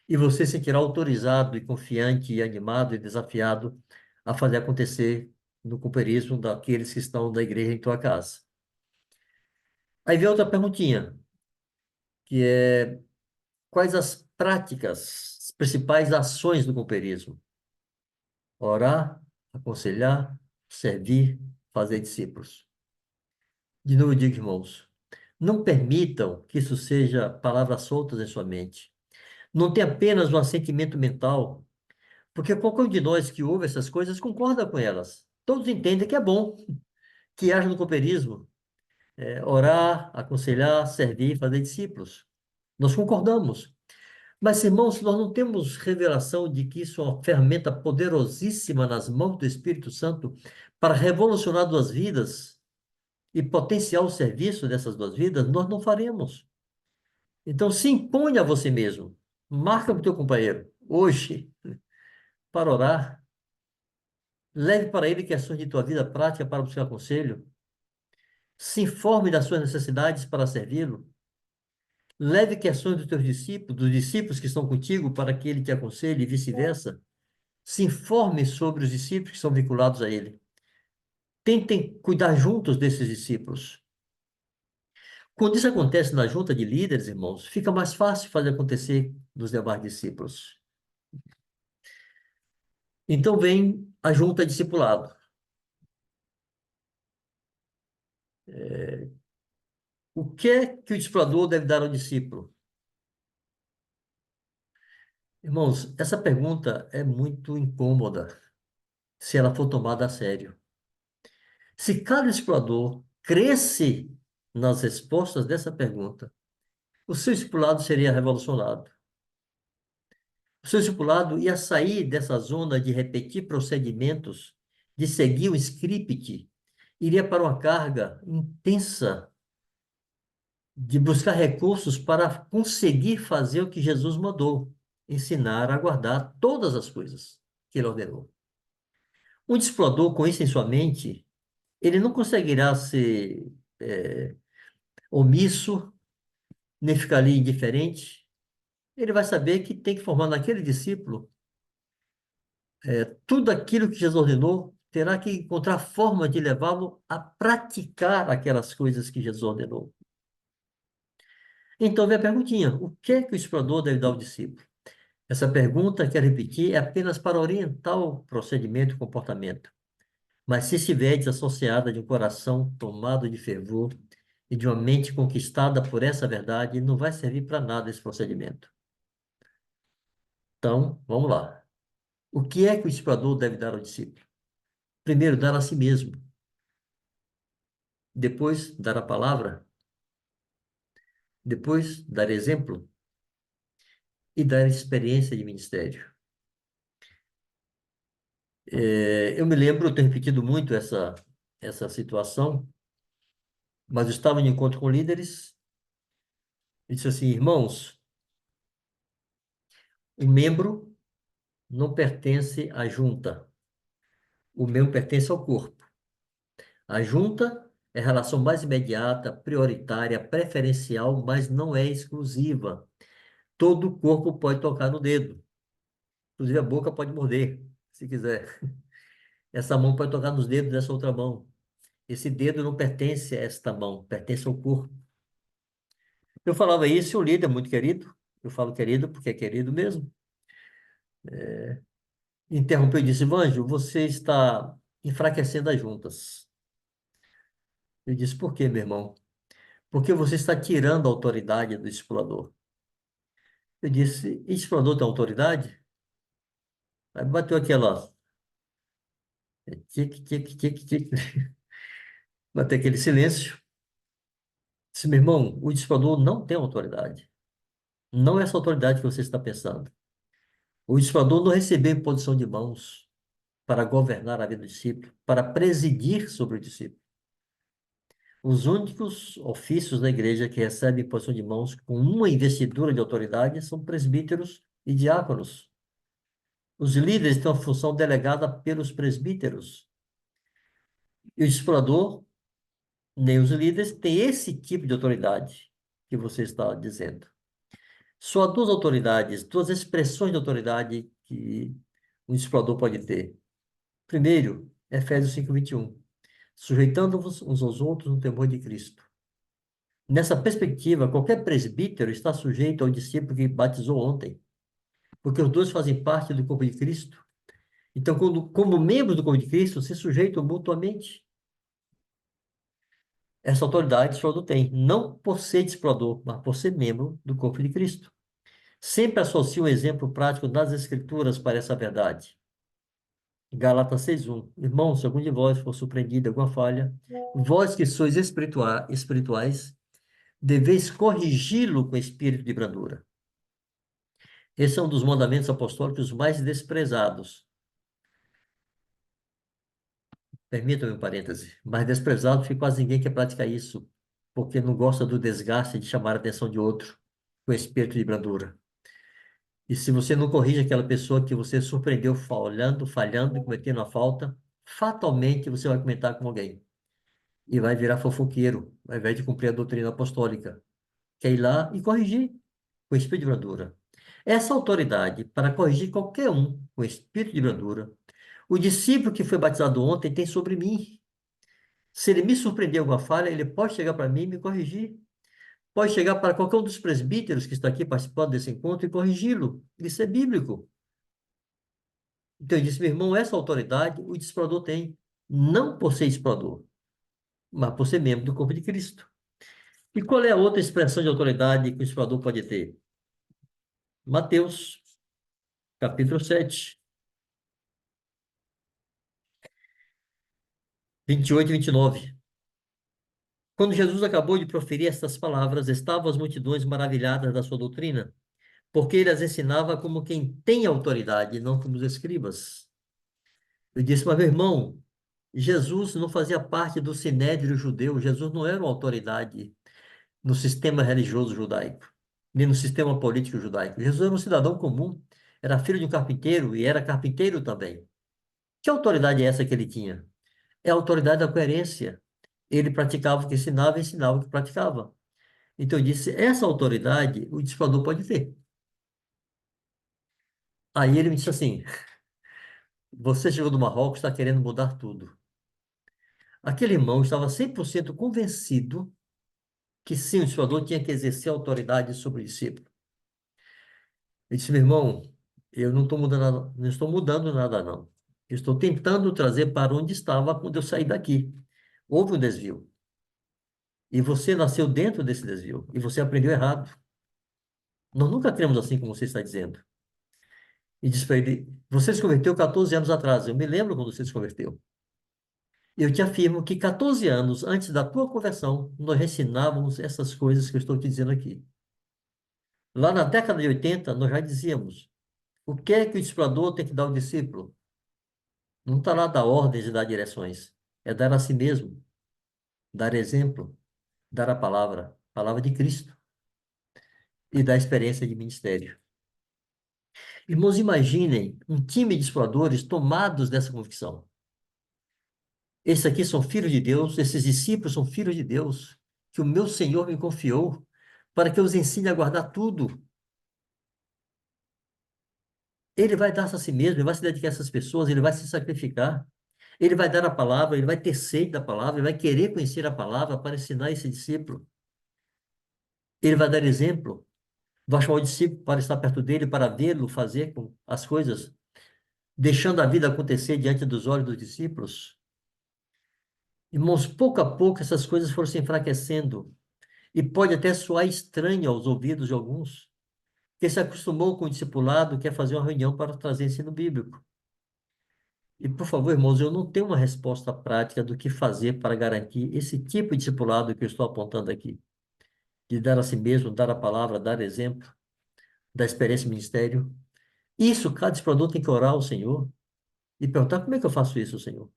E você se sentirá autorizado e confiante e animado e desafiado a fazer acontecer no companheirismo daqueles que estão da igreja em tua casa. Aí vem outra perguntinha, que é: quais as práticas, as principais ações do companheirismo? Orar, aconselhar, servir, fazer discípulos. De novo, eu digo, irmãos, não permitam que isso seja palavras soltas em sua mente. Não tem apenas um assentimento mental, porque qualquer um de nós que ouve essas coisas concorda com elas. Todos entendem que é bom que haja no cooperismo, orar, aconselhar, servir, fazer discípulos. Nós concordamos. Mas, irmãos, nós não temos revelação de que isso é uma ferramenta poderosíssima nas mãos do Espírito Santo para revolucionar duas vidas e potenciar o serviço dessas duas vidas, nós não faremos. Então, se impõe a você mesmo. Marca para o teu companheiro, hoje, para orar. Leve para ele questões de tua vida prática para buscar conselho. Se informe das suas necessidades para servi-lo. Leve questões dos discípulos que estão contigo, para que ele te aconselhe e vice-versa. Se informe sobre os discípulos que são vinculados a ele. Tentem cuidar juntos desses discípulos. Quando isso acontece na junta de líderes, irmãos, fica mais fácil fazer acontecer nos demais discípulos. Então vem a junta discipulado. O que é que o discipulador deve dar ao discípulo? Irmãos, essa pergunta é muito incômoda se ela for tomada a sério. Se cada discipulador cresce nas respostas dessa pergunta, o seu discipulado seria revolucionado. O seu discipulado ia sair dessa zona de repetir procedimentos, de seguir um script, iria para uma carga intensa de buscar recursos para conseguir fazer o que Jesus mandou, ensinar a guardar todas as coisas que ele ordenou. Um discipulador com isso em sua mente, ele não conseguirá ser omisso, nem ficar ali indiferente. Ele vai saber que tem que formar naquele discípulo tudo aquilo que Jesus ordenou, terá que encontrar forma de levá-lo a praticar aquelas coisas que Jesus ordenou. Então, vem a perguntinha: o que é que o explorador deve dar ao discípulo? Essa pergunta, quero repetir, é apenas para orientar o procedimento e comportamento. Mas se estiver desassociada de um coração tomado de fervor e de uma mente conquistada por essa verdade, não vai servir para nada esse procedimento. Então, vamos lá. O que é que o discipulador deve dar ao discípulo? Primeiro, dar a si mesmo. Depois, dar a palavra. Depois, dar exemplo. E dar experiência de ministério. Eu me lembro, eu tenho repetido muito essa situação, mas eu estava em encontro com líderes e disse assim, irmãos, o membro não pertence à junta, o membro pertence ao corpo. A junta é a relação mais imediata, prioritária, preferencial, mas não é exclusiva. Todo o corpo pode tocar no dedo, inclusive a boca pode morder, se quiser. Essa mão pode tocar nos dedos dessa outra mão. Esse dedo não pertence a esta mão, pertence ao corpo. Eu falava isso e o líder, muito querido, eu falo querido porque é querido mesmo, interrompeu e disse, Vanjo, você está enfraquecendo as juntas. Eu disse, por quê, meu irmão? Porque você está tirando a autoridade do discipulador. Eu disse, e discipulador tem autoridade? Aí bateu aquela, tic, tic, tic, tic, bateu aquele silêncio. Disse, meu irmão, o discipulador não tem autoridade. Não é essa autoridade que você está pensando. O discipulador não recebeu imposição de mãos para governar a vida do discípulo, para presidir sobre o discípulo. Os únicos ofícios da igreja que recebem imposição de mãos com uma investidura de autoridade são presbíteros e diáconos. Os líderes têm uma função delegada pelos presbíteros. E o discipulador, nem os líderes, têm esse tipo de autoridade que você está dizendo. Só há duas autoridades, duas expressões de autoridade que um discipulador pode ter. Primeiro, Efésios 5:21. Sujeitando-vos uns aos outros no temor de Cristo. Nessa perspectiva, qualquer presbítero está sujeito ao discípulo que batizou ontem, porque os dois fazem parte do corpo de Cristo. Então, como membros do corpo de Cristo, se sujeitam mutuamente. Essa autoridade o senhor tem, não por ser discipulador, mas por ser membro do corpo de Cristo. Sempre associa um exemplo prático das Escrituras para essa verdade. Gálatas 6:1. Irmãos, se algum de vós for surpreendido em alguma falha, vós que sois espirituais, deveis corrigi-lo com espírito de brandura. Esse é um dos mandamentos apostólicos mais desprezados. Permita-me um parêntese. Mais desprezado porque quase ninguém quer praticar isso, porque não gosta do desgaste de chamar a atenção de outro com espírito de brandura. E se você não corrige aquela pessoa que você surpreendeu falhando e cometendo a falta, fatalmente você vai comentar com alguém e vai virar fofoqueiro, ao invés de cumprir a doutrina apostólica. Quer ir lá e corrigir com espírito de brandura. Essa autoridade para corrigir qualquer um com espírito de brandura, o discípulo que foi batizado ontem tem sobre mim. Se ele me surpreender alguma falha, ele pode chegar para mim e me corrigir. Pode chegar para qualquer um dos presbíteros que está aqui participando desse encontro e corrigi-lo. Isso é bíblico. Então eu disse, meu irmão, essa autoridade o discipulador tem, não por ser discipulador, mas por ser membro do corpo de Cristo. E qual é a outra expressão de autoridade que o discipulador pode ter? Mateus, capítulo 7, 28 e 29. Quando Jesus acabou de proferir estas palavras, estavam as multidões maravilhadas da sua doutrina, porque ele as ensinava como quem tem autoridade, não como os escribas. Eu disse, mas meu irmão, Jesus não fazia parte do sinédrio judeu, Jesus não era uma autoridade no sistema religioso judaico, nem no sistema político judaico. Jesus era um cidadão comum, era filho de um carpinteiro e era carpinteiro também. Que autoridade é essa que ele tinha? É a autoridade da coerência. Ele praticava o que ensinava e ensinava o que praticava. Então eu disse, essa autoridade o discipulador pode ter. Aí ele me disse assim, você chegou do Marrocos, está querendo mudar tudo. Aquele irmão estava 100% convencido que sim, o discipulador tinha que exercer autoridade sobre o discípulo. Ele disse, meu irmão, eu não estou mudando nada, não estou mudando nada, não. Eu estou tentando trazer para onde estava quando eu saí daqui. Houve um desvio. E você nasceu dentro desse desvio. E você aprendeu errado. Nós nunca cremos assim como você está dizendo. E diz para ele: você se converteu 14 anos atrás. Eu me lembro quando você se converteu. Eu te afirmo que 14 anos antes da tua conversão, nós ensinávamos essas coisas que eu estou te dizendo aqui. Lá na década de 80, nós já dizíamos: o que é que o discipulador tem que dar ao discípulo? Não está lá dar ordens e dar direções. É dar a si mesmo, dar exemplo, dar a palavra de Cristo, e dar experiência de ministério. Irmãos, imaginem um time de exploradores tomados dessa convicção. Esses aqui são filhos de Deus, esses discípulos são filhos de Deus, que o meu Senhor me confiou para que eu os ensine a guardar tudo. Ele vai dar a si mesmo, ele vai se dedicar a essas pessoas, ele vai se sacrificar. Ele vai dar a palavra, ele vai ter sede da palavra, ele vai querer conhecer a palavra para ensinar esse discípulo. Ele vai dar exemplo, vai chamar o discípulo para estar perto dele, para vê-lo fazer as coisas, deixando a vida acontecer diante dos olhos dos discípulos. Irmãos, pouco a pouco essas coisas foram se enfraquecendo e pode até soar estranho aos ouvidos de alguns, que se acostumou com o discipulado, quer fazer uma reunião para trazer ensino bíblico. E, por favor, irmãos, eu não tenho uma resposta prática do que fazer para garantir esse tipo de discipulado que eu estou apontando aqui, de dar a si mesmo, dar a palavra, dar exemplo, da experiência do ministério. Isso, cada discipulador tem que orar ao Senhor e perguntar: como é que eu faço isso, Senhor?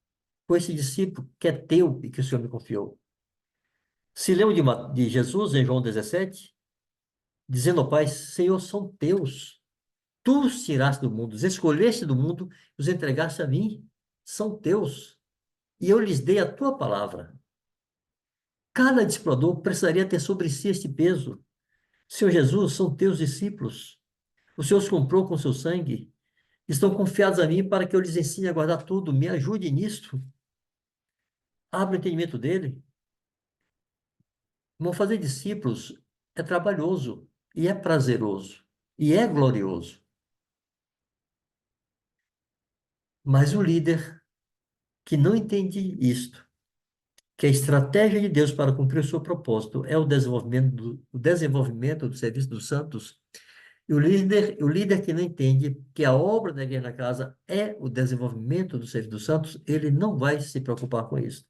Com esse discípulo que é teu e que o Senhor me confiou. Se lembra de Jesus em João 17, dizendo ao Pai: Senhor, são teus. Tu os tiraste do mundo, os escolheste do mundo, os entregaste a mim. São teus. E eu lhes dei a tua palavra. Cada discipulador precisaria ter sobre si este peso. Senhor Jesus, são teus discípulos. O Senhor os comprou com seu sangue. Estão confiados a mim para que eu lhes ensine a guardar tudo. Me ajude nisto. Abra o entendimento dele. Irmão, fazer discípulos é trabalhoso, e é prazeroso, e é glorioso. Mas o líder que não entende isto, que a estratégia de Deus para cumprir o seu propósito é o desenvolvimento do serviço dos santos, e o líder que não entende que a obra da igreja na casa é o desenvolvimento do serviço dos santos, ele não vai se preocupar com isso.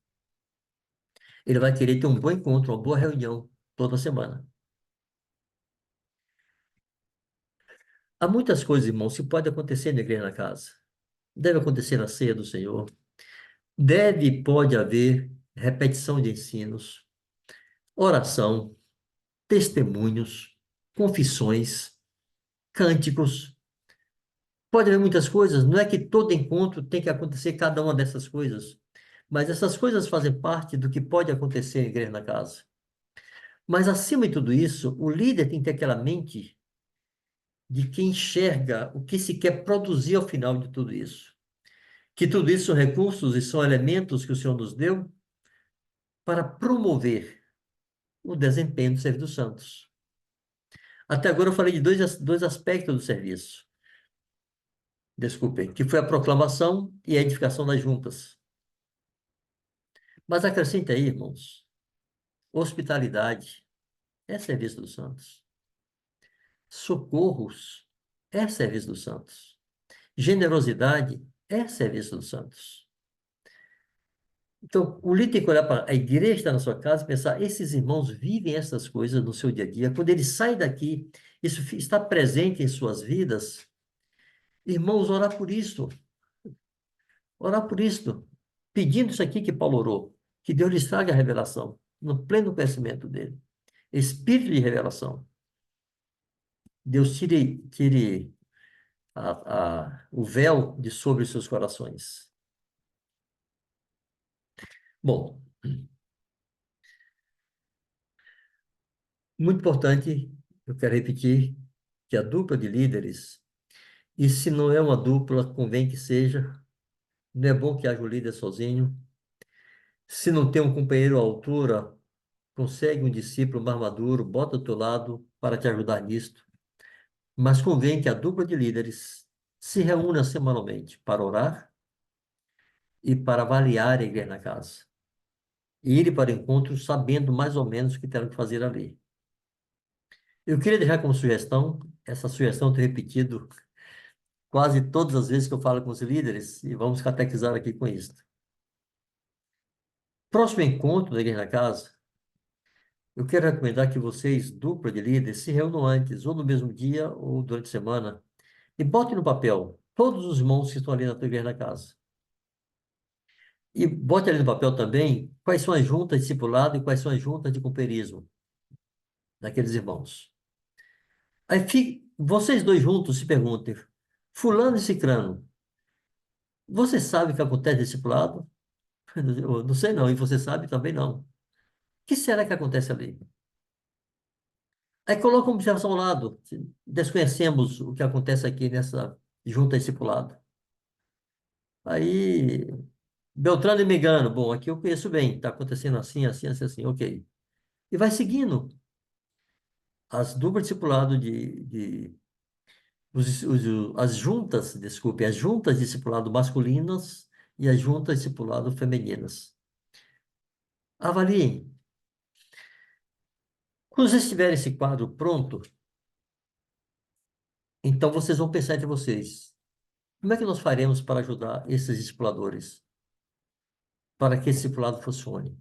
Ele vai querer ter um bom encontro, uma boa reunião toda semana. Há muitas coisas, irmãos, que podem acontecer na igreja na casa. Deve acontecer na ceia do Senhor. Deve e pode haver repetição de ensinos, oração, testemunhos, confissões, cânticos. Pode haver muitas coisas. Não é que todo encontro tem que acontecer cada uma dessas coisas. Mas essas coisas fazem parte do que pode acontecer na igreja na casa. Mas, acima de tudo isso, o líder tem que ter aquela mente de quem enxerga o que se quer produzir ao final de tudo isso. Que tudo isso são recursos e são elementos que o Senhor nos deu para promover o desempenho do serviço dos santos. Até agora eu falei de dois aspectos do serviço. Desculpem, que foi a proclamação e a edificação das juntas. Mas acrescente aí, irmãos, hospitalidade é serviço dos santos. Socorros é serviço dos santos. Generosidade é serviço dos santos. Então, o líder tem que olhar para a igreja que está na sua casa e pensar: esses irmãos vivem essas coisas no seu dia a dia. Quando eles saem daqui, isso está presente em suas vidas. Irmãos, orar por isso. Orar por isso. Pedindo isso aqui que Paulo orou. Que Deus lhes traga a revelação, no pleno conhecimento dele. Espírito de revelação. Deus tire o véu de sobre os seus corações. Bom, muito importante, eu quero repetir, que a dupla de líderes, e se não é uma dupla, convém que seja, não é bom que haja o líder sozinho. Se não tem um companheiro à altura, consegue um discípulo mais maduro, bota do teu lado para te ajudar nisto. Mas convém que a dupla de líderes se reúna semanalmente para orar e para avaliar a igreja na casa. e irem para o encontro sabendo mais ou menos o que terão que fazer ali. Eu queria deixar como sugestão, essa sugestão eu tenho repetido quase todas as vezes que eu falo com os líderes, e vamos catequizar aqui com isso. Próximo encontro da Igreja na Casa, eu quero recomendar que vocês, dupla de líderes, se reúnam antes, ou no mesmo dia, ou durante a semana, e botem no papel todos os irmãos que estão ali na tua Igreja na Casa. E bote ali no papel também quais são as juntas de discipulado e quais são as juntas de companheirismo daqueles irmãos. Aí vocês dois juntos se perguntem, fulano e cicrano, você sabe o que acontece nesse discipulado? Eu não sei não, e você sabe também não. O que será que acontece ali? Aí coloca uma observação ao lado. Desconhecemos o que acontece aqui nessa junta discipulado. Aí, Beltrano e Megano, bom, aqui eu conheço bem, está acontecendo assim, assim, assim, assim, ok. E vai seguindo. As duplas discipulado as juntas, desculpe, as juntas discipulado masculinas e as juntas discipulado femininas. Avaliem. Quando vocês tiverem esse quadro pronto, então vocês vão pensar entre vocês. Como é que nós faremos para ajudar esses discipuladores? Para que esse discipulado funcione?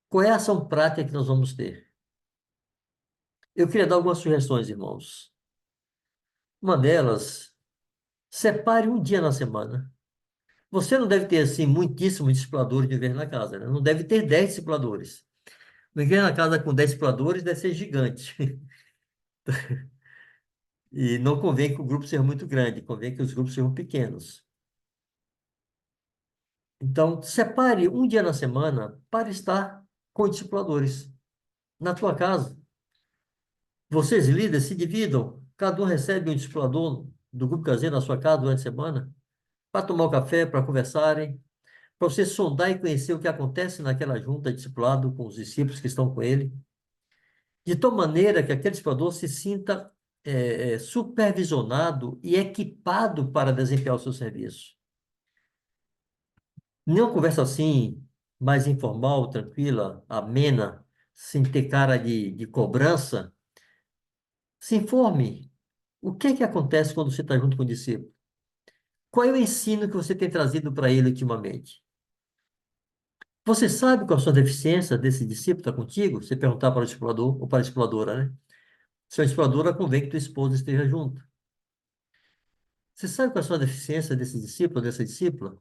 Qual é a ação prática que nós vamos ter? Eu queria dar algumas sugestões, irmãos. Uma delas, separe um dia na semana. Você não deve ter, assim, muitíssimos discipuladores de igreja na casa, né? Não deve ter 10 discipuladores. Uma igreja na casa com 10 discipuladores deve ser gigante. E não convém que o grupo seja muito grande, convém que os grupos sejam pequenos. Então, separe um dia na semana para estar com discipuladores na tua casa. Vocês, líderes, se dividam. Cada um recebe um discipulador do grupo caseiro na sua casa durante a semana para tomar um café, para conversarem, para você sondar e conhecer o que acontece naquela junta de discipulado com os discípulos que estão com ele, de tal maneira que aquele discipulador se sinta supervisionado e equipado para desempenhar o seu serviço. Nenhuma conversa assim, mais informal, tranquila, amena, sem ter cara de cobrança. Se informe. O que é que acontece quando você está junto com o discípulo? Qual é o ensino que você tem trazido para ele ultimamente? Você sabe qual a sua deficiência desse discípulo está contigo? Você perguntar para o discipulador ou para a discipuladora, né? Se a discipuladora, convém que tua esposa esteja junto. Você sabe qual é a sua deficiência desse discípulo, dessa discípula?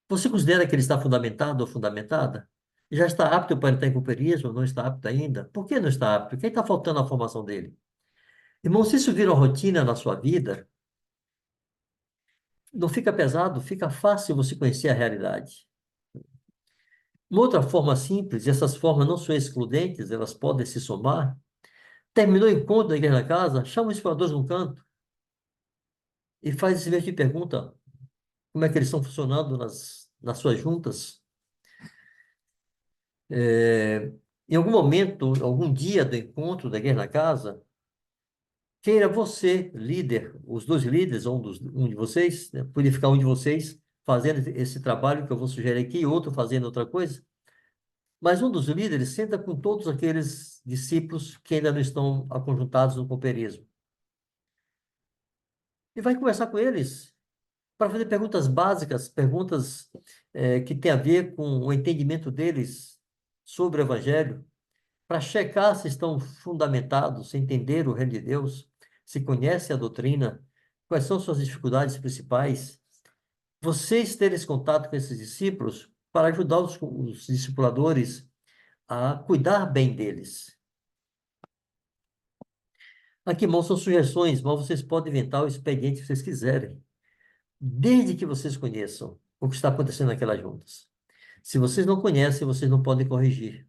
Você considera que ele está fundamentado ou fundamentada? Já está apto para entrar em companheirismo ou não está apto ainda? Por que não está apto? Quem está faltando na formação dele? Irmão, se isso vira uma rotina na sua vida, não fica pesado, fica fácil você conhecer a realidade. Uma outra forma simples, e essas formas não são excludentes, elas podem se somar. Terminou o encontro da igreja na casa, chama os exploradores num canto e faz esse mesmo de pergunta: como é que eles estão funcionando nas suas juntas? É, em algum momento, algum dia do encontro da igreja na casa, queira você, líder, os dois líderes, um de vocês, né, pode ficar um de vocês fazendo esse trabalho que eu vou sugerir aqui, e outro fazendo outra coisa. Mas um dos líderes senta com todos aqueles discípulos que ainda não estão aconjuntados no cooperismo. E vai conversar com eles para fazer perguntas básicas, perguntas que têm a ver com o entendimento deles sobre o Evangelho, para checar se estão fundamentados, se entenderam o reino de Deus, se conhecem a doutrina, quais são suas dificuldades principais. Vocês terem esse contato com esses discípulos para ajudar os discipuladores a cuidar bem deles. Aqui, irmãos, são sugestões, mas vocês podem inventar o expediente que vocês quiserem, desde que vocês conheçam o que está acontecendo naquelas juntas. Se vocês não conhecem, vocês não podem corrigir.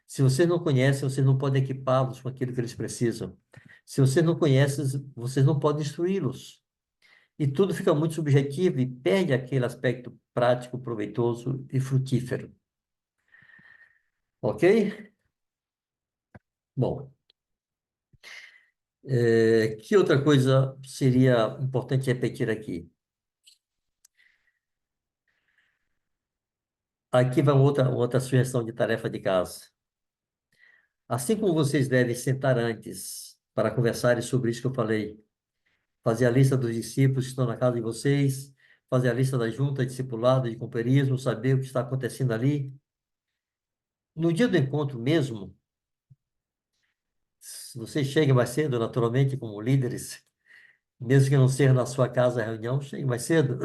Se vocês não conhecem, vocês não podem equipá-los com aquilo que eles precisam. Se vocês não conhecem, vocês não podem instruí-los. E tudo fica muito subjetivo e perde aquele aspecto prático, proveitoso e frutífero. Ok? Bom, que outra coisa seria importante repetir aqui? Aqui vai outra sugestão de tarefa de casa. Assim como vocês devem sentar antes para conversarem sobre isso que eu falei, fazer a lista dos discípulos que estão na casa de vocês, fazer a lista da junta, discipulado, de companheirismo, saber o que está acontecendo ali. No dia do encontro mesmo, vocês cheguem mais cedo, naturalmente, como líderes, mesmo que não seja na sua casa a reunião, cheguem mais cedo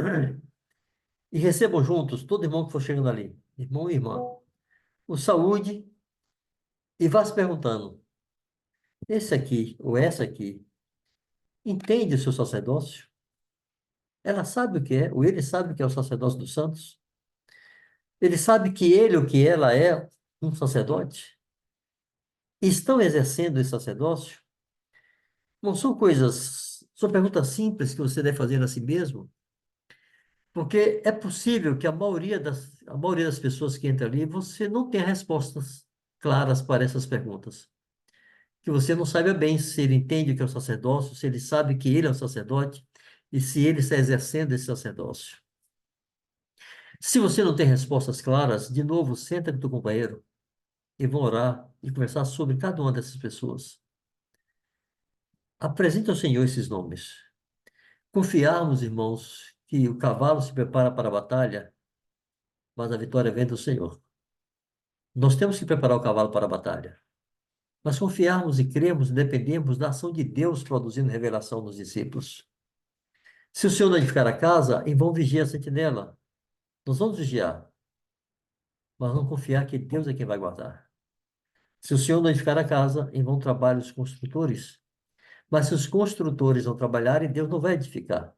e recebam juntos todo irmão que for chegando ali, irmão e irmã, o saúde e vá se perguntando, esse aqui ou essa aqui entende o seu sacerdócio? Ela sabe o que é, ou ele sabe o que é o sacerdócio dos santos? Ele sabe que ele ou que ela é um sacerdote? Estão exercendo esse sacerdócio? Não são coisas, são perguntas simples que você deve fazer a si mesmo, porque é possível que a maioria das pessoas que entram ali, você não tenha respostas claras para essas perguntas. Que você não saiba bem se ele entende o que é o sacerdócio, se ele sabe que ele é um sacerdote e se ele está exercendo esse sacerdócio. Se você não tem respostas claras, de novo, senta com teu companheiro e vão orar e conversar sobre cada uma dessas pessoas. Apresente ao Senhor esses nomes. Confiarmos, irmãos, que o cavalo se prepara para a batalha, mas a vitória vem do Senhor. Nós temos que preparar o cavalo para a batalha. Mas confiarmos e cremos, dependemos da ação de Deus produzindo revelação nos discípulos. Se o Senhor não edificar a casa, em vão vigia a sentinela. Nós vamos vigiar, mas vamos confiar que Deus é quem vai guardar. Se o Senhor não edificar a casa, em vão trabalham os construtores. Mas se os construtores não trabalharem, Deus não vai edificar.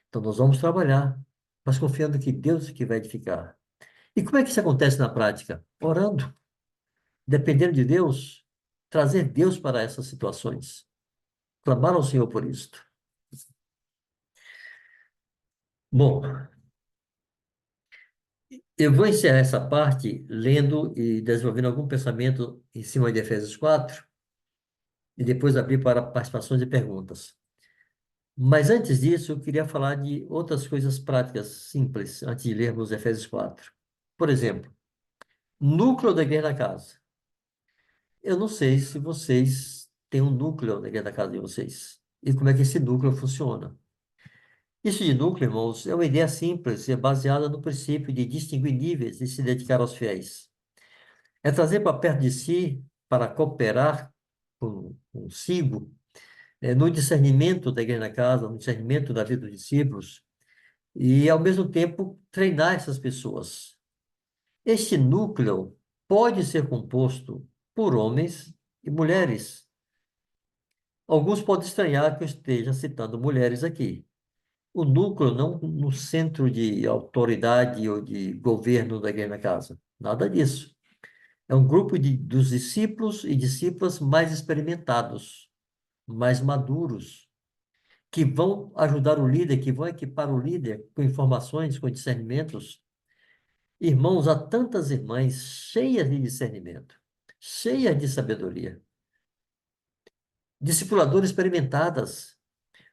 Então nós vamos trabalhar, mas confiando que Deus é que vai edificar. E como é que isso acontece na prática? Orando, dependendo de Deus, trazer Deus para essas situações. Clamar ao Senhor por isto. Bom, eu vou encerrar essa parte lendo e desenvolvendo algum pensamento em cima de Efésios 4 e depois abrir para participações e perguntas. Mas antes disso, eu queria falar de outras coisas práticas, simples, antes de lermos Efésios 4. Por exemplo, núcleo da igreja da casa. Eu não sei se vocês têm um núcleo na igreja da casa de vocês e como é que esse núcleo funciona. Isso de núcleo, irmãos, é uma ideia simples e é baseada no princípio de distinguir níveis e se dedicar aos fiéis. É trazer para perto de si para cooperar consigo, no discernimento da igreja da casa, no discernimento da vida dos discípulos e, ao mesmo tempo, treinar essas pessoas. Este núcleo pode ser composto por homens e mulheres. Alguns podem estranhar que eu esteja citando mulheres aqui. O núcleo não no centro de autoridade ou de governo da igreja da casa. Nada disso. É um grupo dos discípulos e discípulas mais experimentados, mais maduros, que vão ajudar o líder, que vão equipar o líder com informações, com discernimentos. Irmãos, há tantas irmãs cheias de discernimento, cheias de sabedoria, discipuladores experimentadas.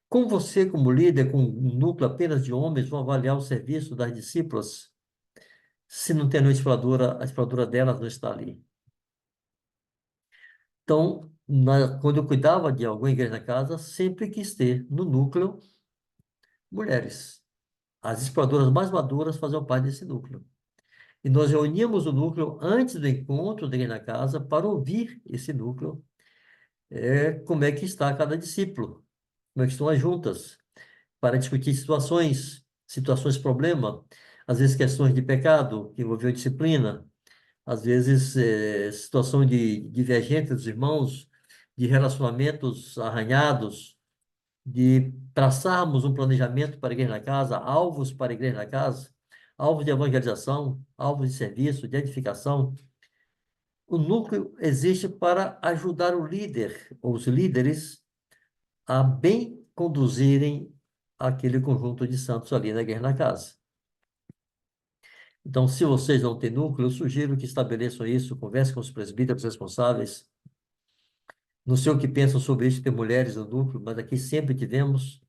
Como você, como líder, com um núcleo apenas de homens, vão avaliar o serviço das discípulas se não tem a discipuladora delas não está ali? Então, quando eu cuidava de alguma igreja na casa, sempre quis ter no núcleo mulheres. As exploradoras mais maduras faziam parte desse núcleo. E nós reuníamos o núcleo antes do encontro da igreja na casa para ouvir esse núcleo, como é que está cada discípulo, como é que estão as juntas, para discutir situações problema, às vezes questões de pecado que envolviam disciplina, às vezes situação de divergência dos irmãos, de relacionamentos arranhados, de traçarmos um planejamento para a igreja na casa, alvos para a igreja na casa, alvos de evangelização, alvos de serviço, de edificação. O núcleo existe para ajudar o líder, ou os líderes, a bem conduzirem aquele conjunto de santos ali na igreja na casa. Então, se vocês não têm núcleo, eu sugiro que estabeleçam isso, conversem com os presbíteros responsáveis. Não sei o que pensam sobre isso, ter mulheres no núcleo, mas aqui sempre tivemos.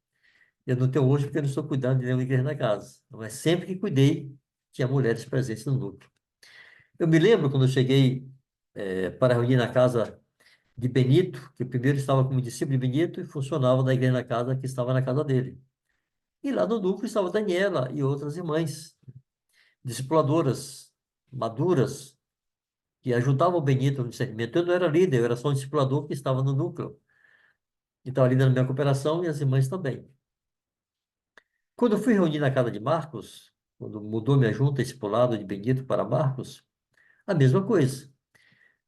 Eu não tenho hoje porque eu não estou cuidando de nenhuma igreja na casa. Mas sempre que cuidei, tinha mulheres presentes no núcleo. Eu me lembro quando eu cheguei para reunir na casa de Benito, que primeiro estava como discípulo de Benito e funcionava na igreja na casa que estava na casa dele. E lá no núcleo estava Daniela e outras irmãs, discipuladoras, maduras, que ajudavam o Benito no discernimento. Eu não era líder, eu era só um discipulador que estava no núcleo. E estava liderando minha cooperação e as irmãs também. Quando eu fui reunir na casa de Marcos, quando mudou minha junta discipulado de Benito para Marcos, a mesma coisa.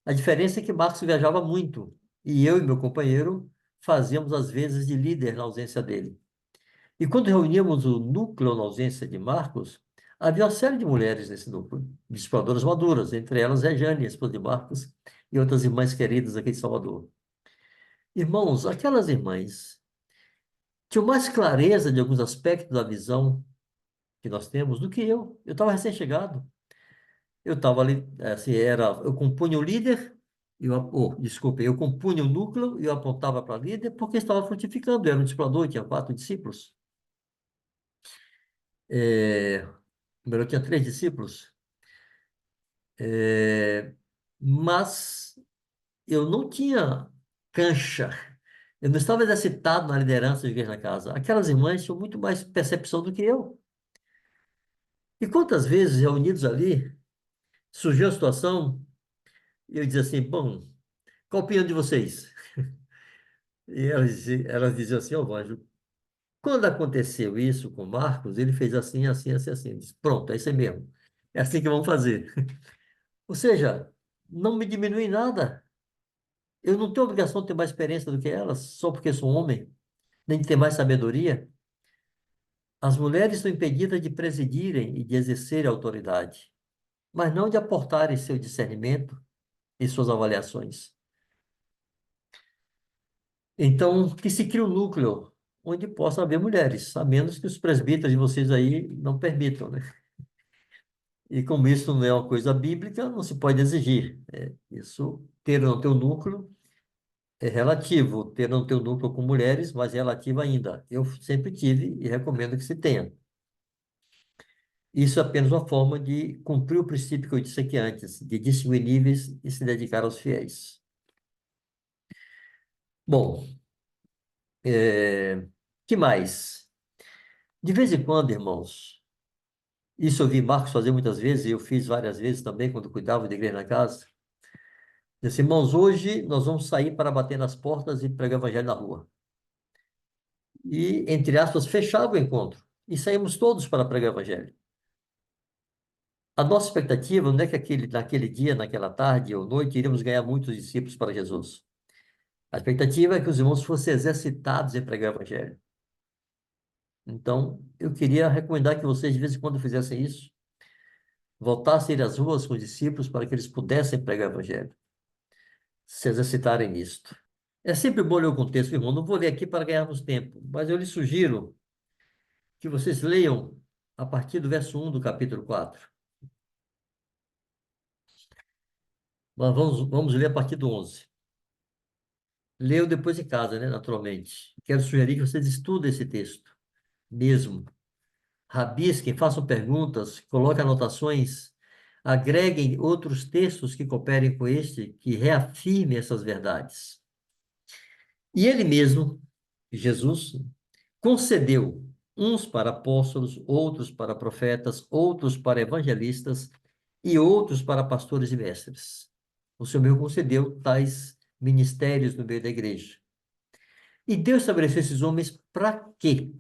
A diferença é que Marcos viajava muito e eu e meu companheiro fazíamos as vezes de líder na ausência dele. E quando reuníamos o núcleo na ausência de Marcos, havia uma série de mulheres nesse núcleo, discipuladoras maduras, entre elas Rejane, esposa de Marcos, e outras irmãs queridas aqui de Salvador. Irmãos, aquelas irmãs tinham mais clareza de alguns aspectos da visão que nós temos do que eu. Eu estava recém-chegado. Eu estava ali, assim, eu compunha o líder, desculpe, eu compunha o núcleo e eu apontava para líder porque estava frutificando. Eu era um discipulador, tinha 4 discípulos. É, eu tinha 3 discípulos. É, mas eu não tinha cancha. Eu não estava exercitado na liderança de igreja na casa. Aquelas irmãs tinham muito mais percepção do que eu. E quantas vezes, reunidos ali, surgiu a situação e eu dizia assim, bom, qual a opinião de vocês? E elas diziam assim, ó, Vanjo, quando aconteceu isso com o Marcos, ele fez assim, assim, assim, assim. Eu disse, pronto, é isso aí mesmo. É assim que vamos fazer. Ou seja, não me diminui em nada. Eu não tenho obrigação de ter mais experiência do que elas, só porque sou homem, nem de ter mais sabedoria. As mulheres estão impedidas de presidirem e de exercerem autoridade, mas não de aportarem seu discernimento e suas avaliações. Então, que se crie um núcleo onde possa haver mulheres, a menos que os presbíteros de vocês aí não permitam, né? E como isso não é uma coisa bíblica, não se pode exigir. Isso, ter ou não ter um núcleo, é relativo. Ter ou não ter um núcleo com mulheres, mas é relativo ainda. Eu sempre tive e recomendo que se tenha. Isso é apenas uma forma de cumprir o princípio que eu disse aqui antes, de distinguir níveis e se dedicar aos fiéis. Bom, que mais? De vez em quando, irmãos, isso eu vi Marcos fazer muitas vezes, e eu fiz várias vezes também, quando cuidava da igreja na casa. Disse, irmãos, hoje nós vamos sair para bater nas portas e pregar o evangelho na rua. E, entre aspas, fechava o encontro. E saímos todos para pregar o evangelho. A nossa expectativa não é que naquele dia, naquela tarde ou noite, iríamos ganhar muitos discípulos para Jesus. A expectativa é que os irmãos fossem exercitados em pregar o evangelho. Então, eu queria recomendar que vocês, de vez em quando, fizessem isso, voltassem a ir às ruas com os discípulos para que eles pudessem pregar o evangelho, se exercitarem nisto. É sempre bom ler o contexto, irmão. Não vou ler aqui para ganharmos tempo, mas eu lhes sugiro que vocês leiam a partir do verso 1 do capítulo 4. Mas vamos ler a partir do 11. Leiam depois em casa, né, naturalmente. Quero sugerir que vocês estudem esse texto mesmo. Rabisquem, façam perguntas, coloquem anotações, agreguem outros textos que cooperem com este, que reafirmem essas verdades. E ele mesmo, Jesus, concedeu uns para apóstolos, outros para profetas, outros para evangelistas e outros para pastores e mestres. O Senhor mesmo concedeu tais ministérios no meio da igreja. E Deus estabeleceu esses homens para quê?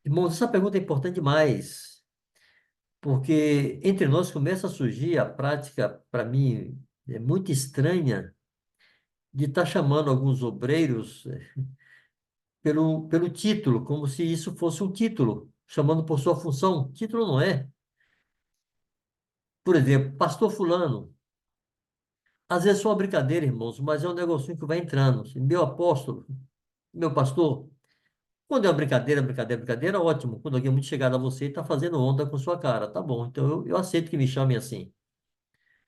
Irmãos, essa pergunta é importante demais, porque entre nós começa a surgir a prática, para mim, é muito estranha, de estar chamando alguns obreiros pelo título, como se isso fosse um título, chamando por sua função. Título não é. Por exemplo, pastor fulano. Às vezes é uma brincadeira, irmãos, mas é um negocinho que vai entrando. Assim, meu apóstolo, meu pastor. Quando é uma brincadeira, brincadeira, brincadeira, ótimo. Quando alguém é muito chegado a você e está fazendo onda com sua cara, tá bom. Então eu aceito que me chamem assim.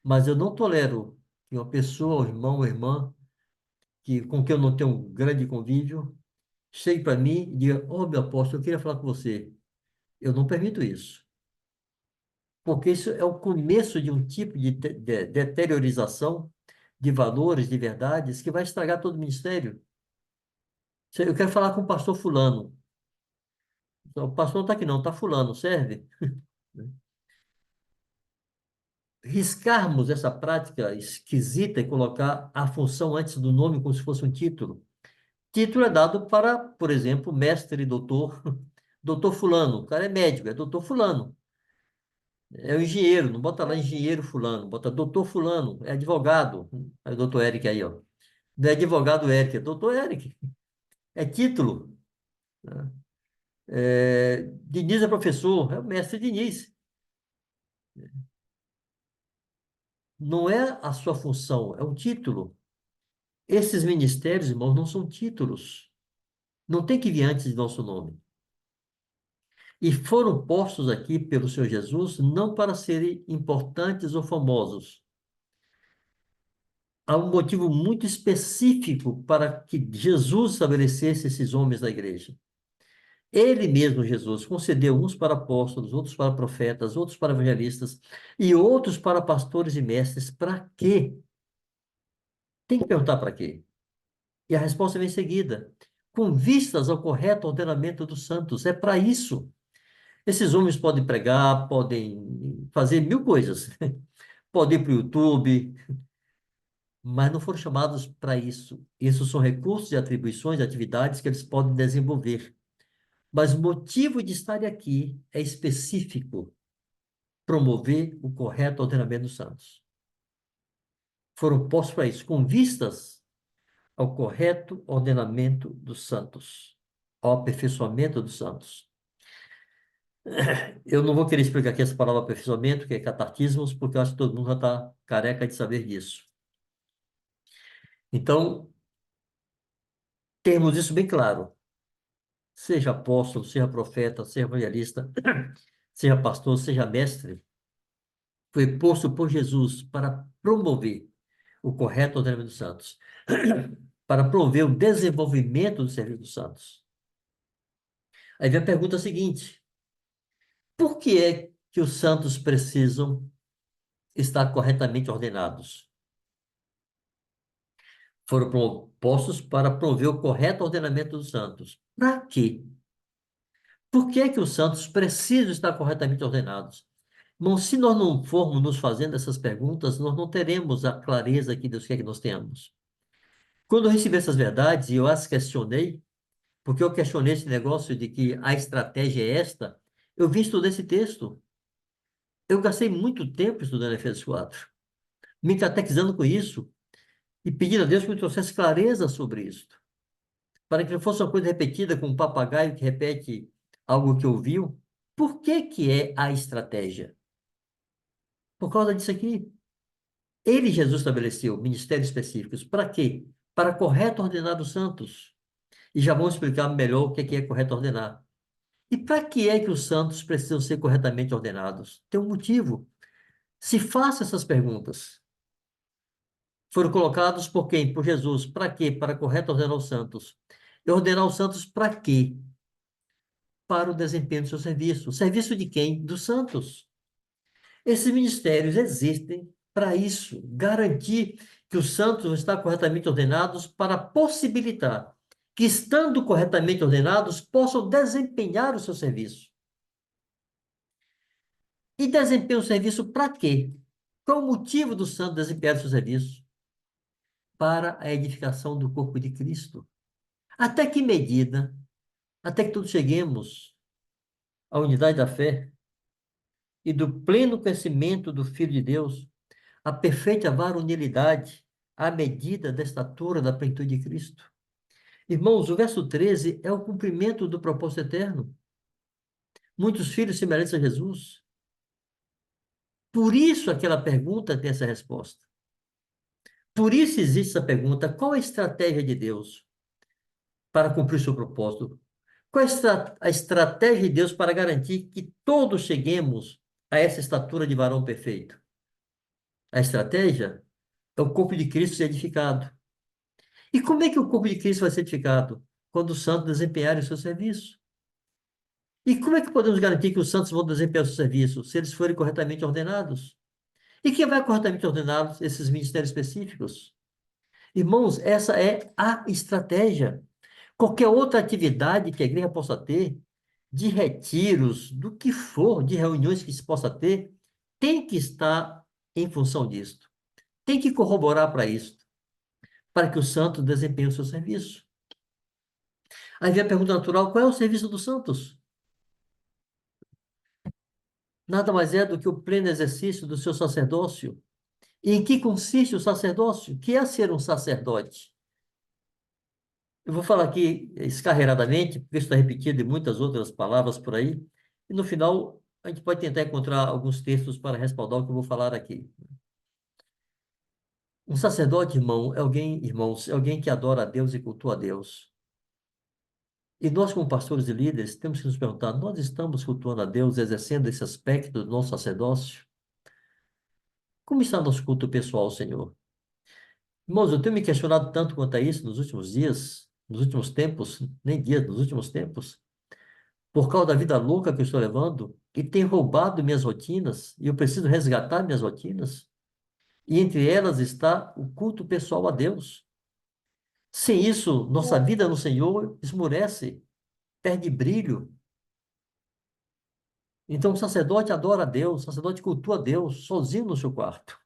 Mas eu não tolero que uma pessoa, um irmão ou irmã, com quem eu não tenho um grande convívio, chegue para mim e diga: Ô, meu apóstolo, eu queria falar com você. Eu não permito isso. porque isso é o começo de um tipo de deteriorização de valores, de verdades, que vai estragar todo o ministério. Eu quero falar com o pastor fulano. O pastor não está aqui não, está fulano, serve? Riscarmos essa prática esquisita e colocar a função antes do nome como se fosse um título. Título é dado para, por exemplo, mestre, doutor, doutor fulano. O cara é médico, é doutor fulano. É o engenheiro, não bota lá engenheiro fulano, bota doutor fulano, é advogado. É o doutor Eric aí, ó. Não é advogado Eric, é doutor Eric. É título. Né? Diniz é professor, é o mestre Diniz. Não é a sua função, é um título. Esses ministérios, irmãos, não são títulos. Não tem que vir antes de nosso nome. E foram postos aqui pelo Senhor Jesus não para serem importantes ou famosos. Há um motivo muito específico para que Jesus estabelecesse esses homens da igreja. Ele mesmo, Jesus, concedeu uns para apóstolos, outros para profetas, outros para evangelistas e outros para pastores e mestres. Para quê? Tem que perguntar para quê. E a resposta vem em seguida. Com vistas ao correto ordenamento dos santos. É para isso. Esses homens podem pregar, podem fazer mil coisas. Podem ir para o YouTube, mas não foram chamados para isso. Isso são recursos e atribuições, atividades que eles podem desenvolver. Mas o motivo de estar aqui é específico, promover o correto ordenamento dos santos. Foram postos para isso, com vistas ao correto ordenamento dos santos, ao aperfeiçoamento dos santos. Eu não vou querer explicar aqui essa palavra aperfeiçoamento, que é catartismos, porque eu acho que todo mundo já está careca de saber disso. Então, temos isso bem claro. Seja apóstolo, seja profeta, seja evangelista, seja pastor, seja mestre, foi posto por Jesus para promover o correto ordenamento dos santos, para promover o desenvolvimento do serviço dos santos. Aí vem a pergunta seguinte: por que é que os santos precisam estar corretamente ordenados? Foram postos para prover o correto ordenamento dos santos. Para quê? Por que é que os santos precisam estar corretamente ordenados? Bom, se nós não formos nos fazendo essas perguntas, nós não teremos a clareza que Deus quer que nós tenhamos. Quando eu recebi essas verdades e eu as questionei, porque eu questionei esse negócio de que a estratégia é esta, eu vim estudar esse texto. Eu gastei muito tempo estudando Efésios 4, me catequizando com isso e pedindo a Deus que me trouxesse clareza sobre isso, para que não fosse uma coisa repetida como um papagaio que repete algo que ouviu. Por que que é a estratégia? Por causa disso aqui. Ele, Jesus, estabeleceu ministérios específicos. Para quê? Para correto ordenar os santos. E já vamos explicar melhor o que é correto ordenar. E para que é que os santos precisam ser corretamente ordenados? Tem um motivo. Se faça essas perguntas. Foram colocados por quem? Por Jesus. Para quê? Para correto ordenar os santos. E ordenar os santos para quê? Para o desempenho do seu serviço. O serviço de quem? Dos santos. Esses ministérios existem para isso, garantir que os santos vão estar corretamente ordenados para possibilitar que, estando corretamente ordenados, possam desempenhar o seu serviço. E desempenhar o serviço para quê? Qual o motivo do santo desempenhar o seu serviço? Para a edificação do corpo de Cristo. Até que medida? Até que todos cheguemos à unidade da fé e do pleno conhecimento do Filho de Deus, a perfeita varonilidade, à medida da estatura da plenitude de Cristo. Irmãos, o verso 13 é o cumprimento do propósito eterno. Muitos filhos semelhantes a Jesus. Por isso aquela pergunta tem essa resposta. Por isso existe essa pergunta: qual a estratégia de Deus para cumprir o seu propósito? Qual é a estratégia de Deus para garantir que todos cheguemos a essa estatura de varão perfeito? A estratégia é o corpo de Cristo ser edificado. E como é que o corpo de Cristo vai ser edificado? Quando os santos desempenharem o seu serviço. E como é que podemos garantir que os santos vão desempenhar o seu serviço se eles forem corretamente ordenados? E quem vai corretamente ordenar esses ministérios específicos? Irmãos, essa é a estratégia. Qualquer outra atividade que a igreja possa ter, de retiros, do que for, de reuniões que se possa ter, tem que estar em função disto. Tem que corroborar para isso, para que os santos desempenhem o seu serviço. Aí vem a pergunta natural: qual é o serviço dos santos? Nada mais é do que o pleno exercício do seu sacerdócio. E em que consiste o sacerdócio? O que é ser um sacerdote? Eu vou falar aqui escarreiradamente, porque isso está repetido em muitas outras palavras por aí, e no final a gente pode tentar encontrar alguns textos para respaldar o que eu vou falar aqui. Um sacerdote, irmão, é alguém, irmãos, é alguém que adora a Deus e cultua a Deus. E nós, como pastores e líderes, temos que nos perguntar: nós estamos cultuando a Deus, exercendo esse aspecto do nosso sacerdócio? Como está nosso culto pessoal, Senhor? Irmãos, eu tenho me questionado tanto quanto a isso nos últimos dias, nos últimos tempos, nem dias, nos últimos tempos, por causa da vida louca que eu estou levando, que tem roubado minhas rotinas, e eu preciso resgatar minhas rotinas. E entre elas está o culto pessoal a Deus. Sem isso, nossa vida no Senhor esmurece, perde brilho. Então, o sacerdote adora a Deus, o sacerdote cultua a Deus sozinho no seu quarto,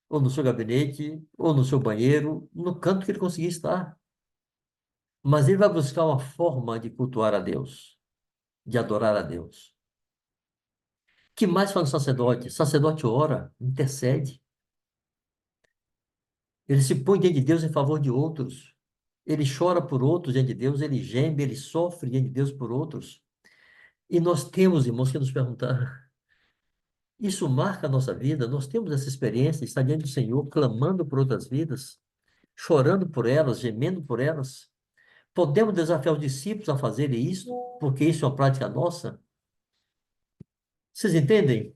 ou no seu gabinete, ou no seu banheiro, no canto que ele conseguir estar. Mas ele vai buscar uma forma de cultuar a Deus, de adorar a Deus. Que mais faz o sacerdote? O sacerdote ora, intercede. Ele se põe diante de Deus em favor de outros. Ele chora por outros diante de Deus, ele geme, ele sofre diante de Deus por outros. E nós temos, irmãos, que nos perguntar: isso marca a nossa vida? Nós temos essa experiência de estar diante do Senhor, clamando por outras vidas, chorando por elas, gemendo por elas? Podemos desafiar os discípulos a fazerem isso, porque isso é uma prática nossa? Vocês entendem?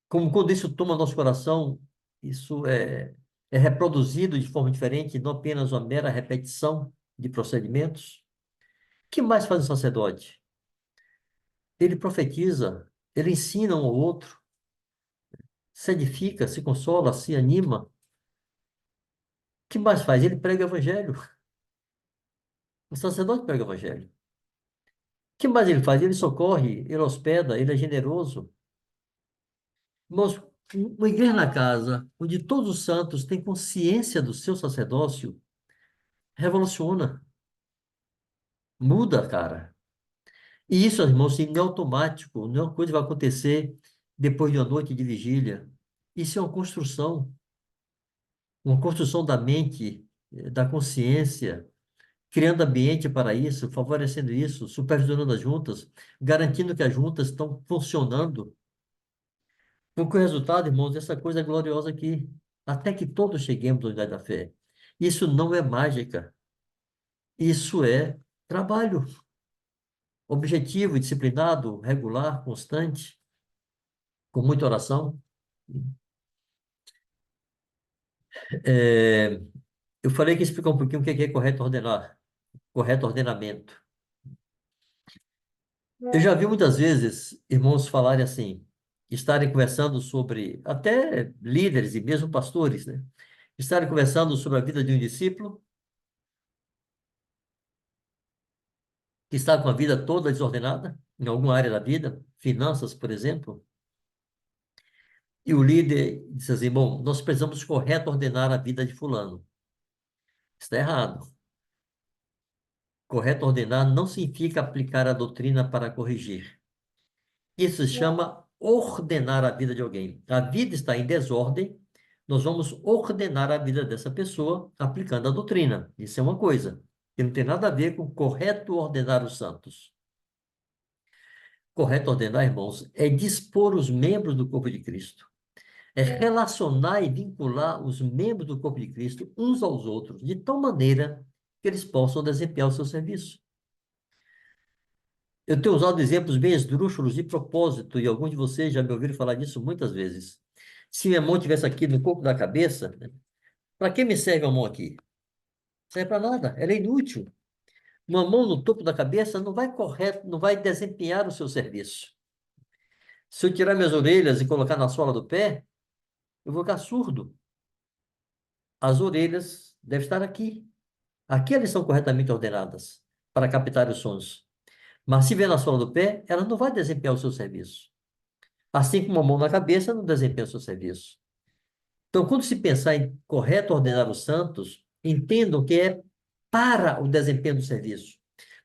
Como quando isso toma nosso coração, isso é reproduzido de forma diferente, não apenas uma mera repetição de procedimentos. O que mais faz o sacerdote? Ele profetiza, ele ensina um ao outro, se edifica, se consola, se anima. O que mais faz? Ele prega o evangelho. O sacerdote prega o evangelho. O que mais ele faz? Ele socorre, ele hospeda, ele é generoso. Irmãos, uma igreja na casa, onde todos os santos têm consciência do seu sacerdócio, revoluciona, muda, cara. E isso, irmãos, não é automático, não é uma coisa que vai acontecer depois de uma noite de vigília. Isso é uma construção da mente, da consciência, criando ambiente para isso, favorecendo isso, supervisionando as juntas, garantindo que as juntas estão funcionando. Porque o resultado, irmãos, dessa coisa gloriosa aqui, até que todos cheguemos à unidade da fé. Isso não é mágica, isso é trabalho objetivo, disciplinado, regular, constante, com muita oração. É, eu falei que ia explicar um pouquinho o que é correto ordenar, correto ordenamento. Eu já vi muitas vezes irmãos falarem assim, estarem conversando sobre, até líderes e mesmo pastores, né? Estarem conversando sobre a vida de um discípulo que está com a vida toda desordenada, em alguma área da vida, finanças, por exemplo, e o líder diz assim: bom, nós precisamos correto ordenar a vida de fulano. Está errado. Correto ordenar não significa aplicar a doutrina para corrigir. Isso se chama ordenar a vida de alguém. A vida está em desordem, nós vamos ordenar a vida dessa pessoa aplicando a doutrina. Isso é uma coisa que não tem nada a ver com correto ordenar os santos. Correto ordenar, irmãos, é dispor os membros do corpo de Cristo. É relacionar e vincular os membros do corpo de Cristo uns aos outros, de tal maneira que eles possam desempenhar o seu serviço. Eu tenho usado exemplos bem esdrúxulos de propósito, e alguns de vocês já me ouviram falar disso muitas vezes. Se minha mão tivesse aqui no corpo da cabeça, para que me serve a mão aqui? Não serve para nada, ela é inútil. Uma mão no topo da cabeça não vai correr, não vai desempenhar o seu serviço. Se eu tirar minhas orelhas e colocar na sola do pé, eu vou ficar surdo. As orelhas devem estar aqui. Aqui elas são corretamente ordenadas para captar os sons. Mas se vier na sola do pé, ela não vai desempenhar o seu serviço. Assim como a mão na cabeça não desempenha o seu serviço. Então, quando se pensar em correto ordenar os santos, entendam que é para o desempenho do serviço.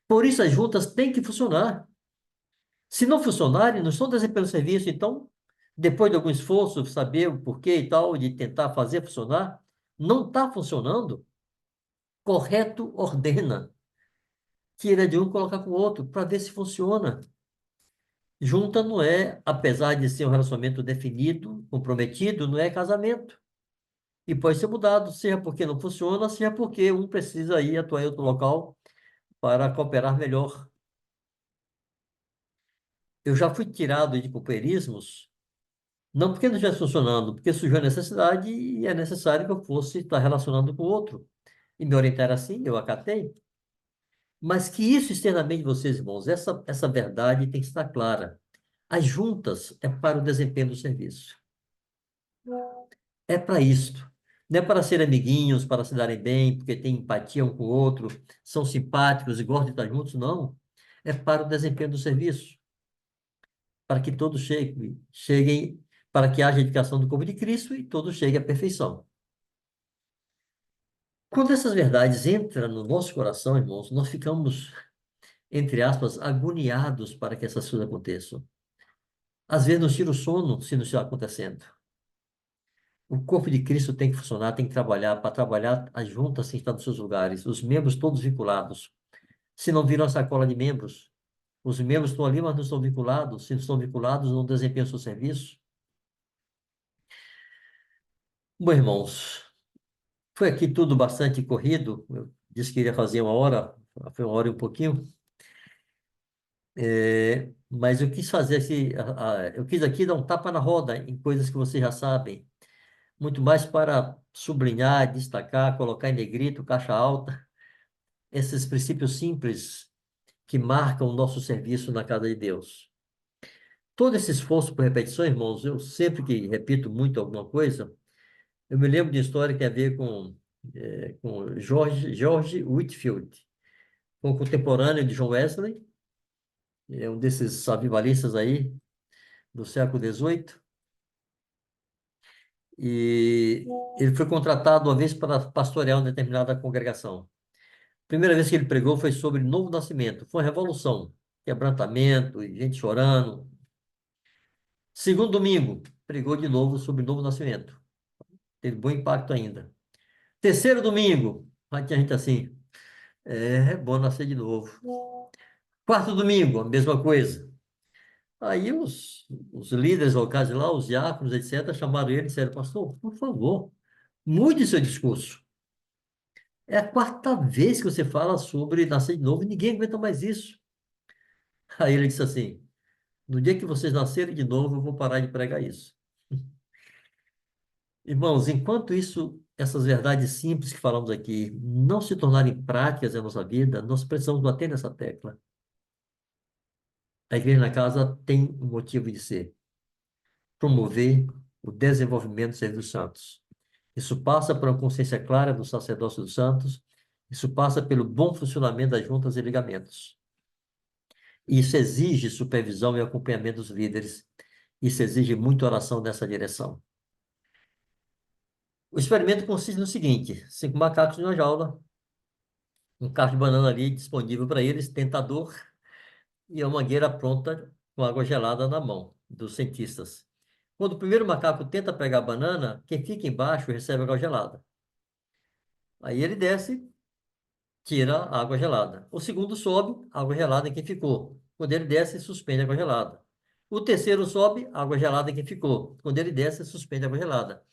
Por isso, as juntas têm que funcionar. Se não funcionarem, não estão desempenhando o serviço, então, depois de algum esforço, saber o porquê e tal, de tentar fazer funcionar, não está funcionando, correto ordena. Tira de um e coloca com o outro, para ver se funciona. Junta não é, apesar de ser um relacionamento definido, comprometido, não é casamento. E pode ser mudado, seja porque não funciona, seja porque um precisa ir atuar em outro local para cooperar melhor. Eu já fui tirado de companheirismos, não porque não estivesse funcionando, porque surgiu a necessidade e é necessário que eu fosse estar relacionando com o outro. E me orientar assim, eu acatei. Mas que isso externamente, vocês, irmãos, essa verdade tem que estar clara. As juntas é para o desempenho do serviço. É para isto. Não é para ser amiguinhos, para se darem bem, porque têm empatia um com o outro, são simpáticos e gostam de estar juntos, não. É para o desempenho do serviço, para que todos cheguem, para que haja edificação do corpo de Cristo e todos cheguem à perfeição. Quando essas verdades entram no nosso coração, irmãos, nós ficamos, entre aspas, agoniados para que essas coisas aconteçam. Às vezes nos tira o sono se não estiver acontecendo. O corpo de Cristo tem que funcionar, tem que trabalhar, para trabalhar as juntas sem estar nos seus lugares, os membros todos vinculados. Se não viram a sacola de membros, os membros estão ali, mas não estão vinculados. Se não estão vinculados, não desempenham o seu serviço. Bom, irmãos, foi aqui tudo bastante corrido. Eu disse que iria fazer uma hora, foi uma hora e um pouquinho. Mas eu quis fazer eu quis aqui dar um tapa na roda em coisas que vocês já sabem. Muito mais para sublinhar, destacar, colocar em negrito, caixa alta, esses princípios simples que marcam o nosso serviço na casa de Deus. Todo esse esforço por repetição, irmãos, eu sempre que repito muito alguma coisa, eu me lembro de uma história que tem a ver com George Whitefield, um contemporâneo de John Wesley, é um desses avivalistas aí do século XVIII, e ele foi contratado uma vez para pastorear uma determinada congregação. Primeira vez que ele pregou foi sobre novo nascimento. Foi uma revolução. Quebrantamento, e gente chorando. Segundo domingo, pregou de novo sobre novo nascimento. Teve bom impacto ainda. Terceiro domingo, aí tinha gente assim, é bom nascer de novo. Quarto domingo, a mesma coisa. Aí os líderes locais lá, os diáconos, etc., chamaram ele e disseram, pastor, por favor, mude seu discurso. É a quarta vez que você fala sobre nascer de novo e ninguém aguenta mais isso. Aí ele disse assim, no dia que vocês nascerem de novo, eu vou parar de pregar isso. Irmãos, enquanto isso, essas verdades simples que falamos aqui não se tornarem práticas na nossa vida, nós precisamos bater nessa tecla. A igreja na casa tem um motivo de ser: promover o desenvolvimento dos serviços santos. Isso passa por uma consciência clara do sacerdócio dos santos, isso passa pelo bom funcionamento das juntas e ligamentos. Isso exige supervisão e acompanhamento dos líderes, isso exige muita oração nessa direção. O experimento consiste no seguinte: 5 macacos em uma jaula, um cacho de banana ali disponível para eles, tentador, e a mangueira pronta com água gelada na mão dos cientistas. Quando o primeiro macaco tenta pegar a banana, quem fica embaixo recebe água gelada. Aí ele desce, tira a água gelada. O segundo sobe, água gelada em quem ficou. Quando ele desce, suspende a água gelada. O terceiro sobe, água gelada em quem ficou. Quando ele desce, suspende a água gelada.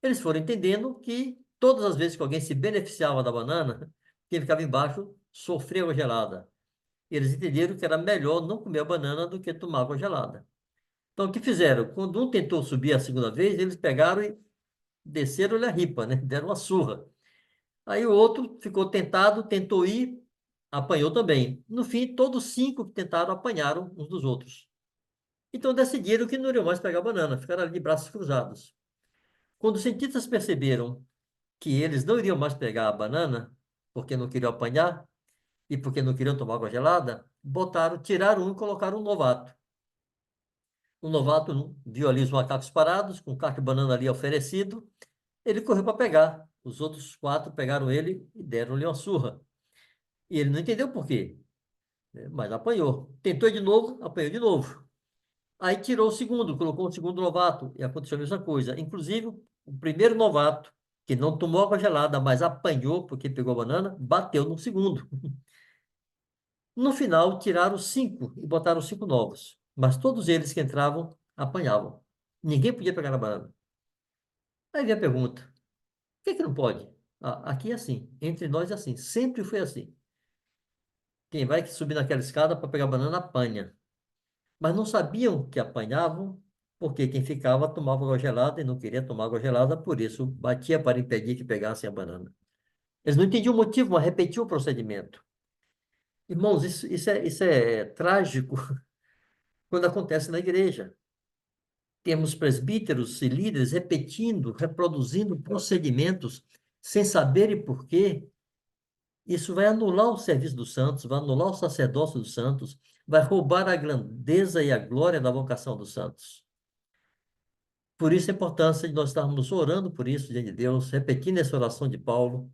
Eles foram entendendo que todas as vezes que alguém se beneficiava da banana, quem ficava embaixo sofria água gelada. Eles entenderam que era melhor não comer a banana do que tomar água gelada. Então, o que fizeram? Quando um tentou subir a segunda vez, eles pegaram e desceram-lhe a ripa, né? Deram uma surra. Aí o outro ficou tentado, tentou ir, apanhou também. No fim, todos 5 que tentaram apanharam uns dos outros. Então decidiram que não iriam mais pegar banana, ficaram ali de braços cruzados. Quando os cientistas perceberam que eles não iriam mais pegar a banana, porque não queriam apanhar e porque não queriam tomar água gelada, tiraram um e colocaram um novato. O novato viu ali os macacos parados, com o caco de banana ali oferecido, ele correu para pegar. Os outros 4 pegaram ele e deram-lhe uma surra. E ele não entendeu por quê, né? Mas apanhou. Tentou de novo, apanhou de novo. Aí tirou o segundo, colocou o segundo novato e aconteceu a mesma coisa. Inclusive, o primeiro novato, que não tomou água gelada, mas apanhou porque pegou a banana, bateu no segundo. No final, tiraram 5 e botaram 5 novos. Mas todos eles que entravam apanhavam. Ninguém podia pegar a banana. Aí vem a pergunta: por que que não pode? Ah, aqui é assim, entre nós é assim, sempre foi assim. Quem vai subir naquela escada para pegar banana apanha. Mas não sabiam que apanhavam, porque quem ficava tomava água gelada e não queria tomar água gelada, por isso batia para impedir que pegassem a banana. Eles não entendiam o motivo, mas repetiam o procedimento. Irmãos, isso é trágico quando acontece na igreja. Temos presbíteros e líderes repetindo, reproduzindo procedimentos sem saberem por quê. Isso vai anular o serviço dos santos, vai anular o sacerdócio dos santos, vai roubar a grandeza e a glória da vocação dos santos. Por isso a importância de nós estarmos orando por isso diante de Deus, repetindo essa oração de Paulo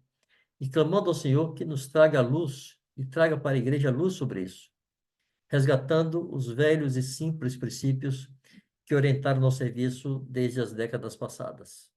e clamando ao Senhor que nos traga luz e traga para a igreja luz sobre isso, resgatando os velhos e simples princípios que orientaram nosso serviço desde as décadas passadas.